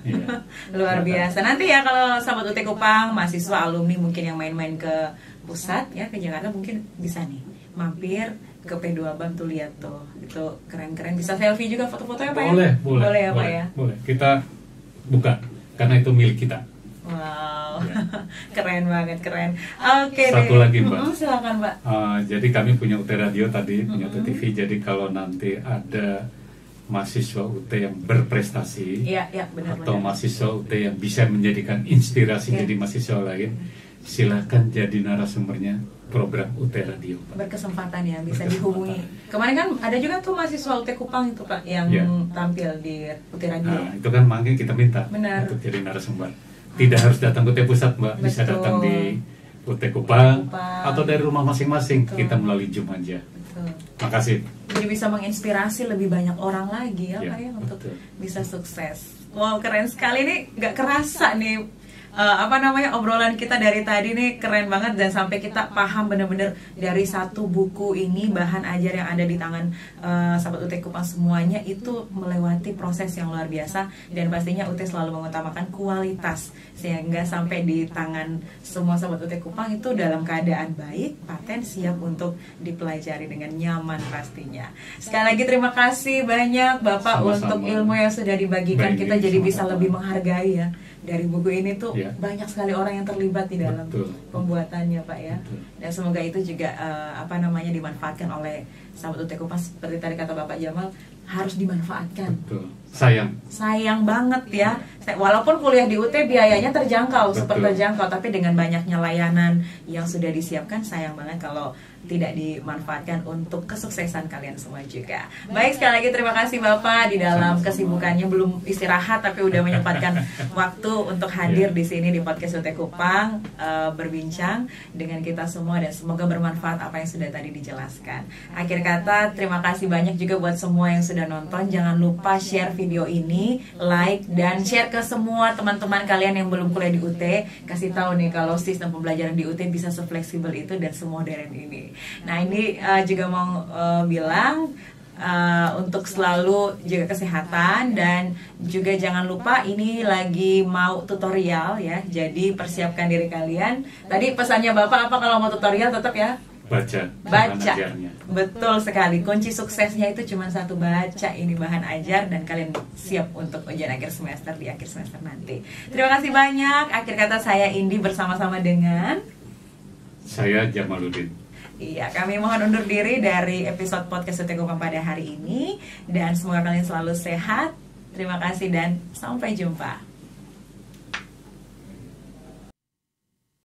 Luar biasa. Nanti ya kalau sahabat UT Kupang, mahasiswa alumni mungkin yang main-main ke pusat ya, ke Jakarta, mungkin bisa nih mampir ke P2 BAM tuh, lihat tuh. Itu keren-keren, bisa selfie juga foto-fotonya Pak ya? Boleh ya Pak ya? Boleh. Kita buka karena itu milik kita. Wow, keren banget, keren. Oke, satu lagi Mbak. Silakan Mbak. Jadi kami punya UT Radio tadi, punya UT TV. Jadi kalau nanti ada mahasiswa UT yang berprestasi, atau mahasiswa UT yang bisa menjadikan inspirasi jadi mahasiswa lain, silakan jadi narasumbernya program UT Radio Pak. Berkesempatan ya, bisa dihubungi. Kemarin kan ada juga tuh mahasiswa UT Kupang itu Pak yang tampil di UT Radio. Nah, itu kan makanya kita minta untuk jadi narasumber. Tidak harus datang ke UT Pusat Mbak, bisa datang di UT Kupang atau dari rumah masing-masing. Kita melalui Zoom aja. Makasih. Jadi bisa menginspirasi lebih banyak orang lagi ya Pak ya, untuk bisa sukses. Wow, keren sekali nih, nggak kerasa nih obrolan kita dari tadi nih keren banget, dan sampai kita paham bener-bener dari satu buku ini, bahan ajar yang ada di tangan sahabat UT Kupang semuanya itu melewati proses yang luar biasa, dan pastinya UT selalu mengutamakan kualitas sehingga sampai di tangan semua sahabat UT Kupang itu dalam keadaan baik, paten, siap untuk dipelajari dengan nyaman pastinya. Sekali lagi terima kasih banyak Bapak untuk ilmu yang sudah dibagikan. Kita jadi bisa lebih menghargai ya. Dari buku ini tuh banyak sekali orang yang terlibat di dalam pembuatannya Pak ya. Dan semoga itu juga dimanfaatkan oleh sahabat UT Kupang, seperti tadi kata Bapak Jamal, harus dimanfaatkan. Betul. Sayang banget ya. Walaupun kuliah di UT biayanya terjangkau, super terjangkau, tapi dengan banyaknya layanan yang sudah disiapkan, sayang banget kalau tidak dimanfaatkan untuk kesuksesan kalian semua juga. Baik, sekali lagi terima kasih Bapak, di dalam kesibukannya belum istirahat tapi udah menyempatkan waktu untuk hadir di sini di podcast UT Kupang, berbincang dengan kita semua, dan semoga bermanfaat apa yang sudah tadi dijelaskan. Akhir kata, terima kasih banyak juga buat semua yang sudah nonton. Jangan lupa share video ini, like, dan share ke semua teman-teman kalian yang belum kuliah di UT. Kasih tahu nih kalau sistem pembelajaran di UT bisa se-fleksibel itu dan semodern ini. Nah, ini juga mau bilang untuk selalu jaga kesehatan, dan juga jangan lupa ini lagi mau tutorial ya. Jadi persiapkan diri kalian. Tadi pesannya Bapak apa kalau mau tutorial tetap ya? Baca. Betul sekali. Kunci suksesnya itu cuma satu, baca ini bahan ajar, dan kalian siap untuk ujian akhir semester di akhir semester nanti. Terima kasih banyak. Akhir kata, saya Indi bersama-sama dengan saya Jamaluddin. Iya, kami mohon undur diri dari episode podcast UT Kupang pada hari ini, dan semoga kalian selalu sehat. Terima kasih dan sampai jumpa.